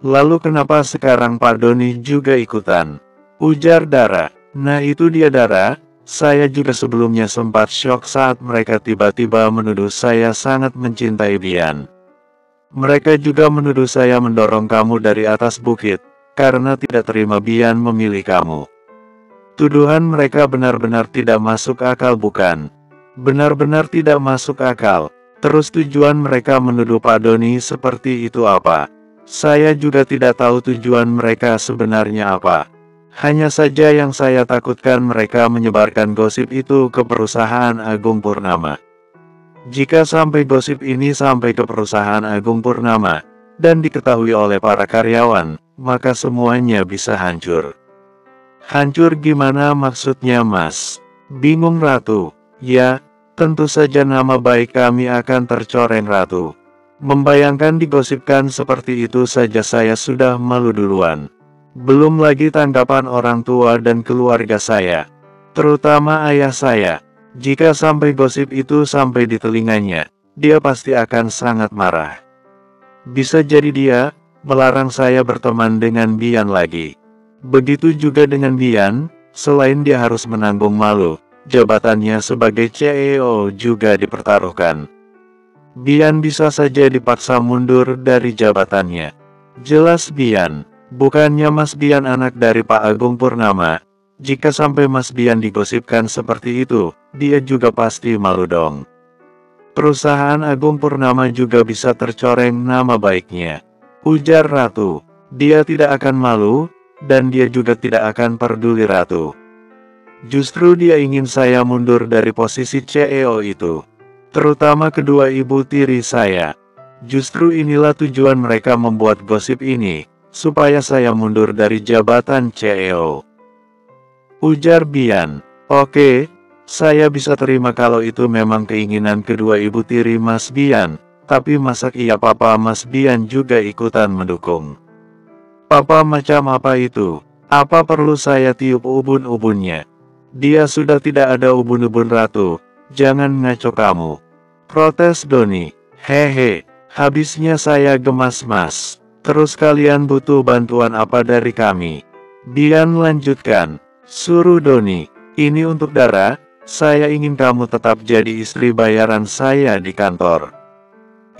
Lalu kenapa sekarang Pak Doni juga ikutan? Ujar Dara. Nah itu dia Dara, saya juga sebelumnya sempat syok saat mereka tiba-tiba menuduh saya sangat mencintai Bian. Mereka juga menuduh saya mendorong kamu dari atas bukit, karena tidak terima Bian memilih kamu. Tuduhan mereka benar-benar tidak masuk akal bukan? Benar-benar tidak masuk akal. Terus tujuan mereka menuduh Pak Doni seperti itu apa? Saya juga tidak tahu tujuan mereka sebenarnya apa. Hanya saja yang saya takutkan mereka menyebarkan gosip itu ke perusahaan Agung Purnama. Jika sampai gosip ini sampai ke perusahaan Agung Purnama, dan diketahui oleh para karyawan, maka semuanya bisa hancur. Hancur gimana maksudnya Mas? Bingung Ratu. Ya, tentu saja nama baik kami akan tercoreng Ratu. Membayangkan digosipkan seperti itu saja saya sudah malu duluan. Belum lagi tanggapan orang tua dan keluarga saya, terutama ayah saya. Jika sampai gosip itu sampai di telinganya, dia pasti akan sangat marah. Bisa jadi dia melarang saya berteman dengan Bian lagi. Begitu juga dengan Bian, selain dia harus menanggung malu, jabatannya sebagai CEO juga dipertaruhkan. Bian bisa saja dipaksa mundur dari jabatannya. Jelas Bian, bukannya Mas Bian anak dari Pak Agung Purnama. Jika sampai Mas Bian digosipkan seperti itu, dia juga pasti malu dong. Perusahaan Agung Purnama juga bisa tercoreng nama baiknya, ujar Ratu. Dia tidak akan malu, dan dia juga tidak akan peduli Ratu. Justru dia ingin saya mundur dari posisi CEO itu. Terutama kedua ibu tiri saya. Justru inilah tujuan mereka membuat gosip ini, supaya saya mundur dari jabatan CEO. Ujar Bian. Oke, saya bisa terima kalau itu memang keinginan kedua ibu tiri Mas Bian, tapi masak iya Papa Mas Bian juga ikutan mendukung. Papa macam apa itu? Apa perlu saya tiup ubun-ubunnya? Dia sudah tidak ada ubun-ubun Ratu, jangan ngaco kamu. Protes Doni. Hehe, habisnya saya gemas Mas. Terus kalian butuh bantuan apa dari kami? Bian lanjutkan. Suruh Doni, ini untuk Dara, saya ingin kamu tetap jadi istri bayaran saya di kantor.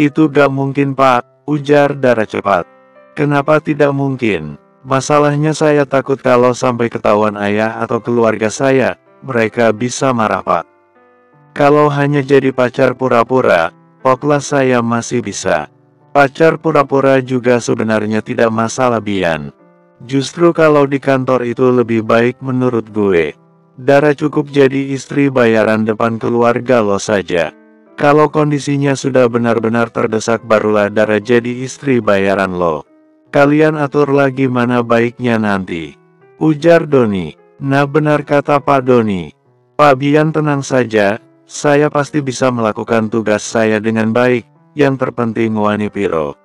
Itu gak mungkin Pak, ujar Dara cepat. Kenapa tidak mungkin? Masalahnya saya takut kalau sampai ketahuan ayah atau keluarga saya, mereka bisa marah Pak. Kalau hanya jadi pacar pura-pura, pokoknya saya masih bisa. Pacar pura-pura juga sebenarnya tidak masalah Bian. Justru kalau di kantor itu lebih baik menurut gue. Dara cukup jadi istri bayaran depan keluarga lo saja. Kalau kondisinya sudah benar-benar terdesak barulah Dara jadi istri bayaran lo. Kalian atur lagi mana baiknya nanti. Ujar Doni. Nah benar kata Pak Doni. Pak Bian tenang saja, saya pasti bisa melakukan tugas saya dengan baik. Yang terpenting wani piro.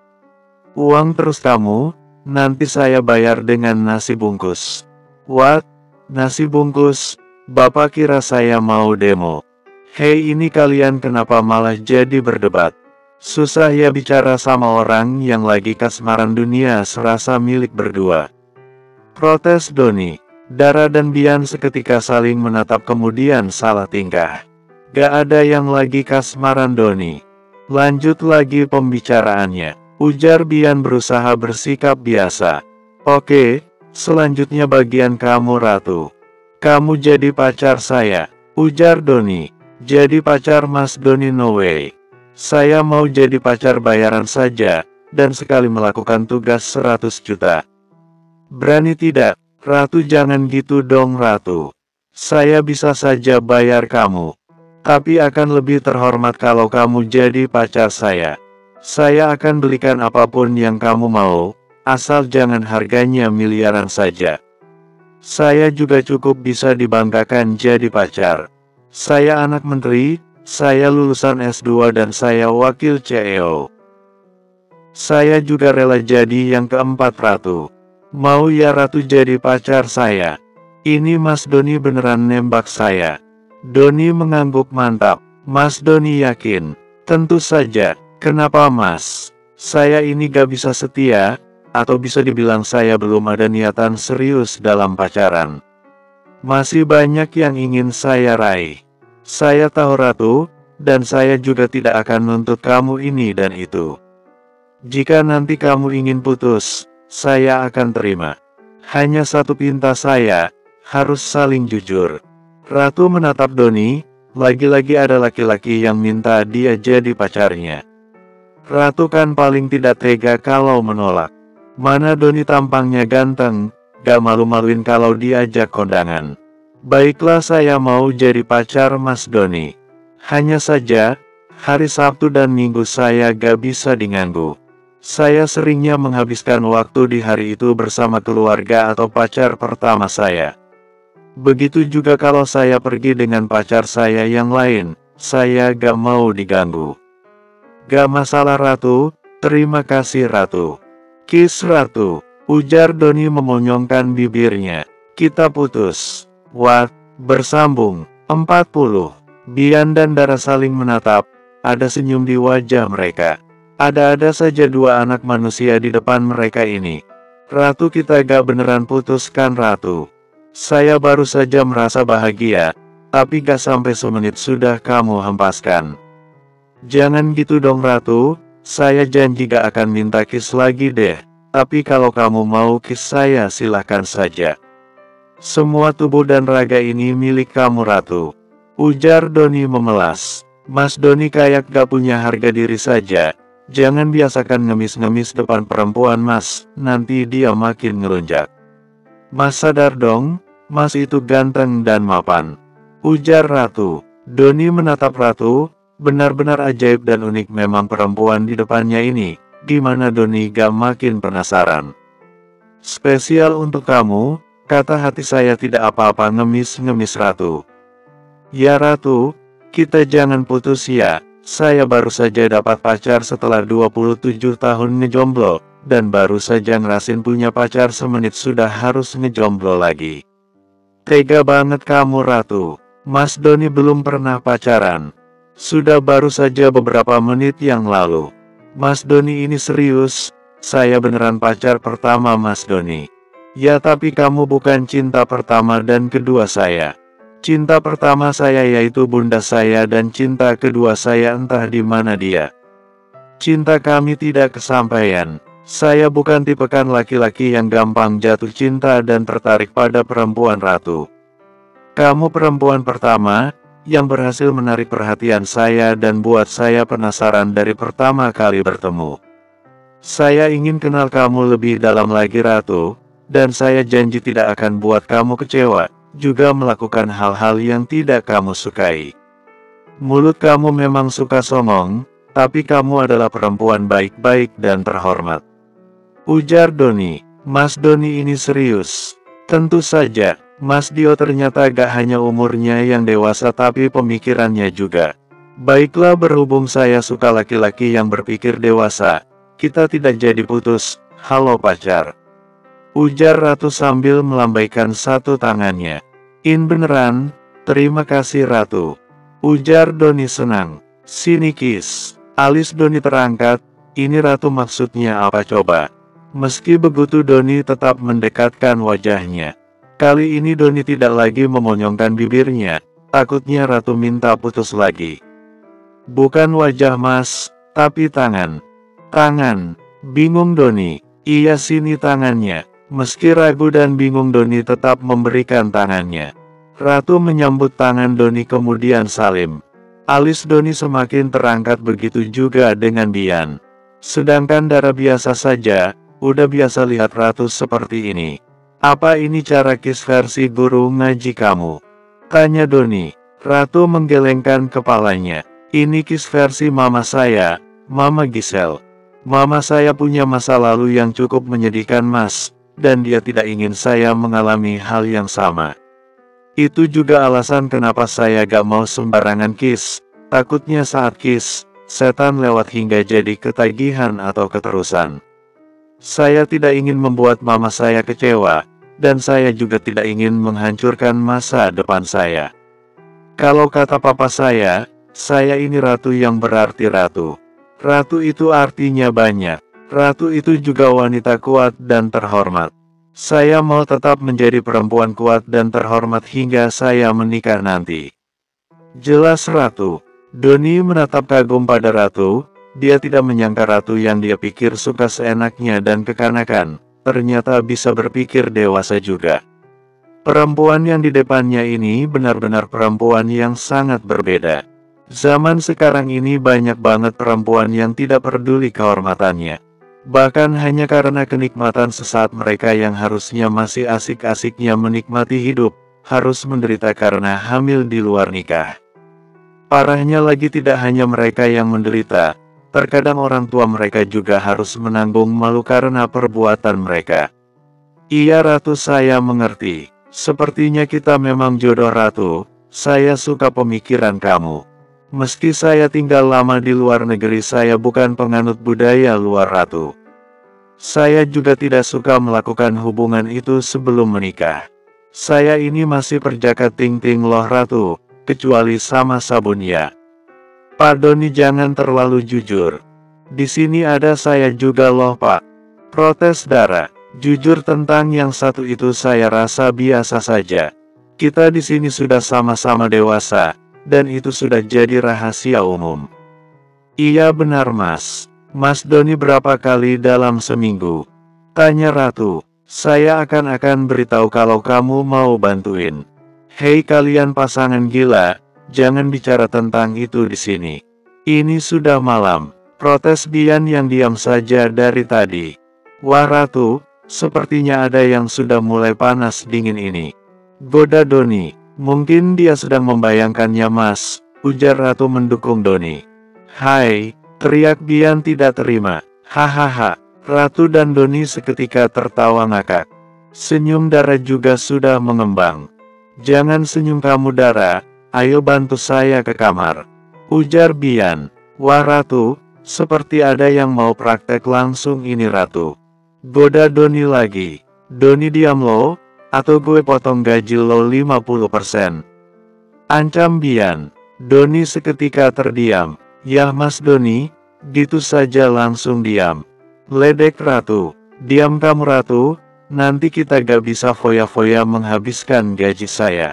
Uang terus kamu? Nanti saya bayar dengan nasi bungkus. What? Nasi bungkus? Bapak kira saya mau demo? Hei ini kalian kenapa malah jadi berdebat? Susah ya bicara sama orang yang lagi kasmaran dunia serasa milik berdua. Protes Doni. Dara dan Bian seketika saling menatap kemudian salah tingkah. Gak ada yang lagi kasmaran Doni. Lanjut lagi pembicaraannya. Ujar Bian berusaha bersikap biasa. Oke, selanjutnya bagian kamu Ratu. Kamu jadi pacar saya. Ujar Doni. Jadi pacar Mas Doni no way. Saya mau jadi pacar bayaran saja, dan sekali melakukan tugas 100 juta. Berani tidak? Ratu jangan gitu dong Ratu. Saya bisa saja bayar kamu. Tapi akan lebih terhormat kalau kamu jadi pacar saya. Saya akan belikan apapun yang kamu mau, asal jangan harganya miliaran saja. Saya juga cukup bisa dibanggakan jadi pacar. Saya anak menteri, saya lulusan S2 dan saya wakil CEO. Saya juga rela jadi yang keempat Ratu. Mau ya Ratu jadi pacar saya? Ini Mas Doni beneran nembak saya. Doni mengangguk mantap. Mas Doni yakin? Tentu saja. Kenapa Mas? Saya ini gak bisa setia, atau bisa dibilang saya belum ada niatan serius dalam pacaran. Masih banyak yang ingin saya raih. Saya tahu Ratu, dan saya juga tidak akan nuntut kamu ini dan itu. Jika nanti kamu ingin putus, saya akan terima. Hanya satu pinta saya, harus saling jujur. Ratu menatap Doni, lagi-lagi ada laki-laki yang minta dia jadi pacarnya. Ratu kan paling tidak tega kalau menolak. Mana Doni tampangnya ganteng, gak malu-maluin kalau diajak kondangan. Baiklah saya mau jadi pacar Mas Doni. Hanya saja, hari Sabtu dan Minggu saya gak bisa diganggu. Saya seringnya menghabiskan waktu di hari itu bersama keluarga atau pacar pertama saya. Begitu juga kalau saya pergi dengan pacar saya yang lain, saya gak mau diganggu. Gak masalah Ratu, terima kasih Ratu. Kiss Ratu, ujar Doni memonyongkan bibirnya. Kita putus. What? Bersambung. 40. Bian dan Dara saling menatap, ada senyum di wajah mereka. Ada-ada saja dua anak manusia di depan mereka ini. Ratu kita gak beneran putus kan Ratu? Saya baru saja merasa bahagia, tapi gak sampai semenit sudah kamu hempaskan. Jangan gitu dong Ratu, saya janji gak akan minta kiss lagi deh. Tapi kalau kamu mau kiss saya silahkan saja. Semua tubuh dan raga ini milik kamu Ratu. Ujar Doni memelas. Mas Doni kayak gak punya harga diri saja. Jangan biasakan ngemis-ngemis depan perempuan Mas, nanti dia makin ngelunjak. Mas sadar dong, Mas itu ganteng dan mapan. Ujar Ratu. Doni menatap Ratu, benar-benar ajaib dan unik memang perempuan di depannya ini. Gimana Doni gak makin penasaran. Spesial untuk kamu, kata hati saya tidak apa-apa ngemis-ngemis Ratu. Ya Ratu, kita jangan putus ya. Saya baru saja dapat pacar setelah 27 tahun ngejomblo, dan baru saja ngerasin punya pacar semenit sudah harus ngejomblo lagi. Tega banget kamu Ratu. Mas Doni belum pernah pacaran. Sudah baru saja beberapa menit yang lalu. Mas Doni ini serius, saya beneran pacar pertama Mas Doni. Ya tapi kamu bukan cinta pertama dan kedua saya. Cinta pertama saya yaitu bunda saya dan cinta kedua saya entah di mana dia. Cinta kami tidak kesampaian. Saya bukan tipekan laki-laki yang gampang jatuh cinta dan tertarik pada perempuan Ratu. Kamu perempuan pertama yang berhasil menarik perhatian saya dan buat saya penasaran dari pertama kali bertemu. Saya ingin kenal kamu lebih dalam lagi Ratu, dan saya janji tidak akan buat kamu kecewa. Juga melakukan hal-hal yang tidak kamu sukai. Mulut kamu memang suka songong, tapi kamu adalah perempuan baik-baik dan terhormat. Ujar Doni. Mas Doni ini serius. Tentu saja, Mas Dio ternyata gak hanya umurnya yang dewasa tapi pemikirannya juga. Baiklah berhubung saya suka laki-laki yang berpikir dewasa, kita tidak jadi putus, halo pacar. Ujar Ratu sambil melambaikan satu tangannya. Beneran, terima kasih Ratu. Ujar Doni senang. Sini kiss. Alis Doni terangkat, ini Ratu maksudnya apa coba? Meski begitu Doni tetap mendekatkan wajahnya. Kali ini Doni tidak lagi memonyongkan bibirnya, takutnya Ratu minta putus lagi. Bukan wajah Mas, tapi tangan. Tangan, bingung Doni. Iya sini tangannya. Meski ragu dan bingung Doni tetap memberikan tangannya. Ratu menyambut tangan Doni kemudian salim. Alis Doni semakin terangkat begitu juga dengan Bian. Sedangkan Dara biasa saja, udah biasa lihat Ratu seperti ini. Apa ini cara kiss versi guru ngaji kamu? Tanya Doni. Ratu menggelengkan kepalanya. Ini kiss versi mama saya, Mama Giselle. Mama saya punya masa lalu yang cukup menyedihkan Mas, dan dia tidak ingin saya mengalami hal yang sama. Itu juga alasan kenapa saya gak mau sembarangan kiss. Takutnya saat kiss, setan lewat hingga jadi ketagihan atau keterusan. Saya tidak ingin membuat mama saya kecewa, dan saya juga tidak ingin menghancurkan masa depan saya. Kalau kata papa saya ini ratu yang berarti ratu. Ratu itu artinya banyak. Ratu itu juga wanita kuat dan terhormat. Saya mau tetap menjadi perempuan kuat dan terhormat hingga saya menikah nanti. Jelas ratu. Doni menatap kagum pada ratu. Dia tidak menyangka ratu yang dia pikir suka seenaknya dan kekanakan, ternyata bisa berpikir dewasa juga. Perempuan yang di depannya ini benar-benar perempuan yang sangat berbeda. Zaman sekarang ini banyak banget perempuan yang tidak peduli kehormatannya. Bahkan hanya karena kenikmatan sesaat mereka yang harusnya masih asik-asiknya menikmati hidup, harus menderita karena hamil di luar nikah. Parahnya lagi tidak hanya mereka yang menderita, terkadang orang tua mereka juga harus menanggung malu karena perbuatan mereka. Iya ratu, saya mengerti. Sepertinya kita memang jodoh ratu, saya suka pemikiran kamu. Meski saya tinggal lama di luar negeri, saya bukan penganut budaya luar ratu. Saya juga tidak suka melakukan hubungan itu sebelum menikah. Saya ini masih perjaka ting-ting loh ratu, kecuali sama sabun ya. Pak Doni jangan terlalu jujur. Di sini ada saya juga loh pak. Protes Dara. Jujur tentang yang satu itu saya rasa biasa saja. Kita di sini sudah sama-sama dewasa, dan itu sudah jadi rahasia umum. Iya benar mas. Mas Doni berapa kali dalam seminggu? Tanya Ratu. Saya akan beritahu kalau kamu mau bantuin. Hei kalian pasangan gila, jangan bicara tentang itu di sini. Ini sudah malam. Protes Bian yang diam saja dari tadi. Wah Ratu, sepertinya ada yang sudah mulai panas dingin ini. Goda Doni. Mungkin dia sedang membayangkannya mas, ujar Ratu mendukung Doni. Hai, teriak Bian tidak terima. Hahaha. Ratu dan Doni seketika tertawa ngakak. Senyum Dara juga sudah mengembang. Jangan senyum kamu Dara, ayo bantu saya ke kamar, ujar Bian. Wah Ratu, seperti ada yang mau praktek langsung ini Ratu. Goda Doni lagi. Doni diam lo, atau gue potong gaji lo 50%. Ancam Bian. Doni seketika terdiam. Yah mas Doni, gitu saja langsung diam. Ledek Ratu. Diam kamu Ratu, nanti kita gak bisa foya-foya menghabiskan gaji saya,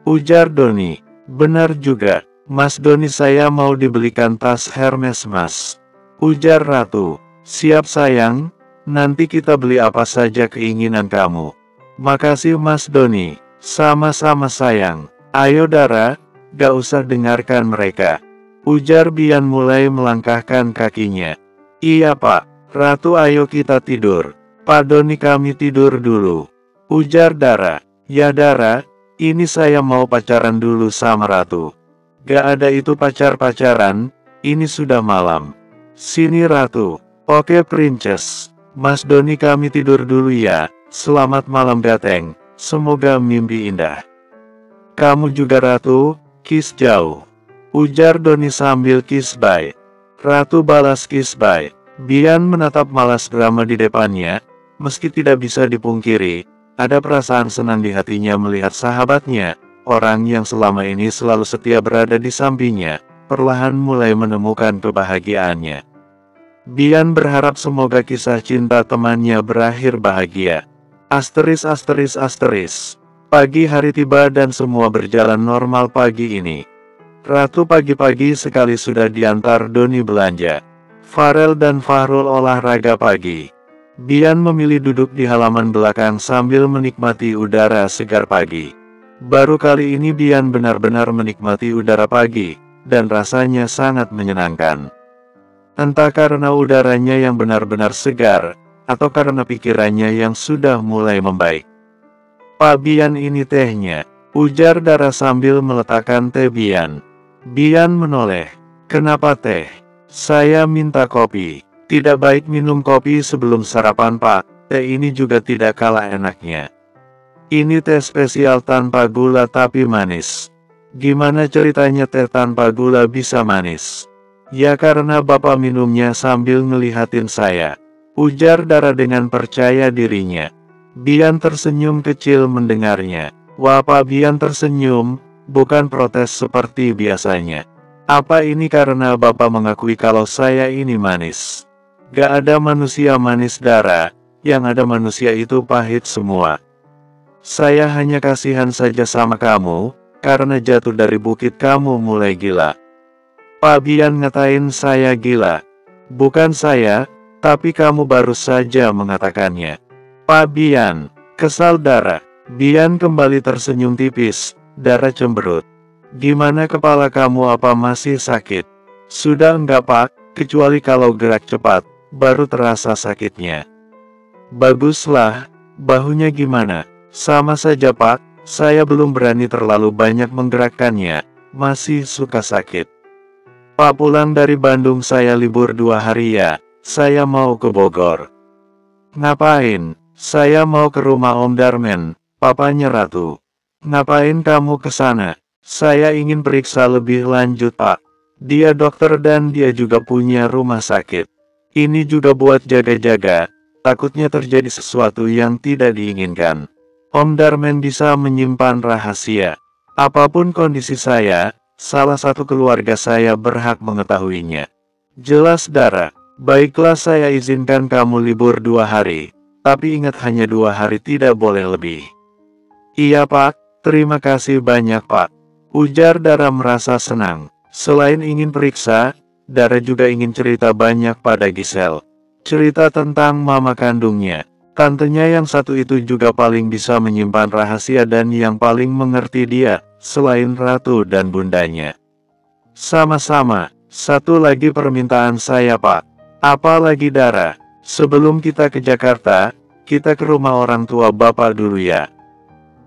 ujar Doni. Benar juga, mas Doni, saya mau dibelikan tas Hermes mas, ujar Ratu. Siap sayang. Nanti kita beli apa saja keinginan kamu. Makasih mas Doni. Sama-sama sayang. Ayo Dara, gak usah dengarkan mereka, ujar Bian mulai melangkahkan kakinya. Iya pak. Ratu ayo kita tidur. Pak Doni kami tidur dulu, ujar Dara. Ya Dara, ini saya mau pacaran dulu sama Ratu. Gak ada itu pacar-pacaran, ini sudah malam. Sini Ratu. Oke Princess. Mas Doni kami tidur dulu ya. Selamat malam Gateng, semoga mimpi indah. Kamu juga Ratu, kiss jauh, ujar Doni sambil kiss bye. Ratu balas kiss bye. Bian menatap malas drama di depannya. Meski tidak bisa dipungkiri, ada perasaan senang di hatinya melihat sahabatnya, orang yang selama ini selalu setia berada di sampingnya, perlahan mulai menemukan kebahagiaannya. Bian berharap semoga kisah cinta temannya berakhir bahagia. Asteris. Pagi hari tiba dan semua berjalan normal pagi ini. Ratu pagi-pagi sekali sudah diantar Doni belanja. Farel dan Fahrul olahraga pagi. Bian memilih duduk di halaman belakang sambil menikmati udara segar pagi. Baru kali ini Bian benar-benar menikmati udara pagi, dan rasanya sangat menyenangkan. Entah karena udaranya yang benar-benar segar, atau karena pikirannya yang sudah mulai membaik. Pak Bian ini tehnya, Ujar Dara sambil meletakkan teh Bian. Bian menoleh. Kenapa teh? Saya minta kopi. Tidak baik minum kopi sebelum sarapan Pak. Teh ini juga tidak kalah enaknya. Ini teh spesial tanpa gula tapi manis. Gimana ceritanya teh tanpa gula bisa manis? Ya karena Bapak minumnya sambil ngelihatin saya. Ujar Dara dengan percaya dirinya. Bian tersenyum kecil mendengarnya. Wah, Pak Bian tersenyum, bukan protes seperti biasanya. Apa ini karena Bapak mengakui kalau saya ini manis? Gak ada manusia manis Dara, yang ada manusia itu pahit semua. Saya hanya kasihan saja sama kamu, karena jatuh dari bukit kamu mulai gila. Pak Bian ngatain saya gila. Bukan saya, tapi kamu baru saja mengatakannya. Pak Bian, kesal Dara. Bian kembali tersenyum tipis. Dara cemberut. Gimana kepala kamu, apa masih sakit? Sudah enggak Pak, kecuali kalau gerak cepat, baru terasa sakitnya. Baguslah, bahunya gimana? Sama saja Pak, saya belum berani terlalu banyak menggerakkannya, masih suka sakit. Pak pulang dari Bandung saya libur 2 hari ya, saya mau ke Bogor. Ngapain? Saya mau ke rumah Om Darmen, papanya Ratu. Ngapain kamu ke sana? Saya ingin periksa lebih lanjut Pak. Dia dokter dan dia juga punya rumah sakit. Ini juga buat jaga-jaga, takutnya terjadi sesuatu yang tidak diinginkan. Om Darmen bisa menyimpan rahasia. Apapun kondisi saya, salah satu keluarga saya berhak mengetahuinya. Jelas Dara. Baiklah saya izinkan kamu libur 2 hari. Tapi ingat hanya 2 hari, tidak boleh lebih. Iya Pak, terima kasih banyak Pak. Ujar Dara merasa senang. Selain ingin periksa, Dara juga ingin cerita banyak pada Gisel. Cerita tentang mama kandungnya. Tantenya yang satu itu juga paling bisa menyimpan rahasia dan yang paling mengerti dia, selain Ratu dan bundanya. Sama-sama, satu lagi permintaan saya Pak. Apa lagi Dara? Sebelum kita ke Jakarta, kita ke rumah orang tua Bapak dulu ya.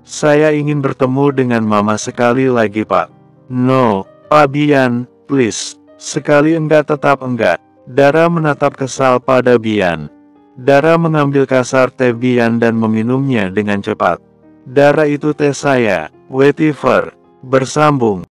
Saya ingin bertemu dengan Mama sekali lagi Pak. No, Pak Bian, please. Sekali enggak tetap enggak. Dara menatap kesal pada Bian. Dara mengambil kasar teh Bian dan meminumnya dengan cepat. Dara itu teh saya, whatever. Bersambung.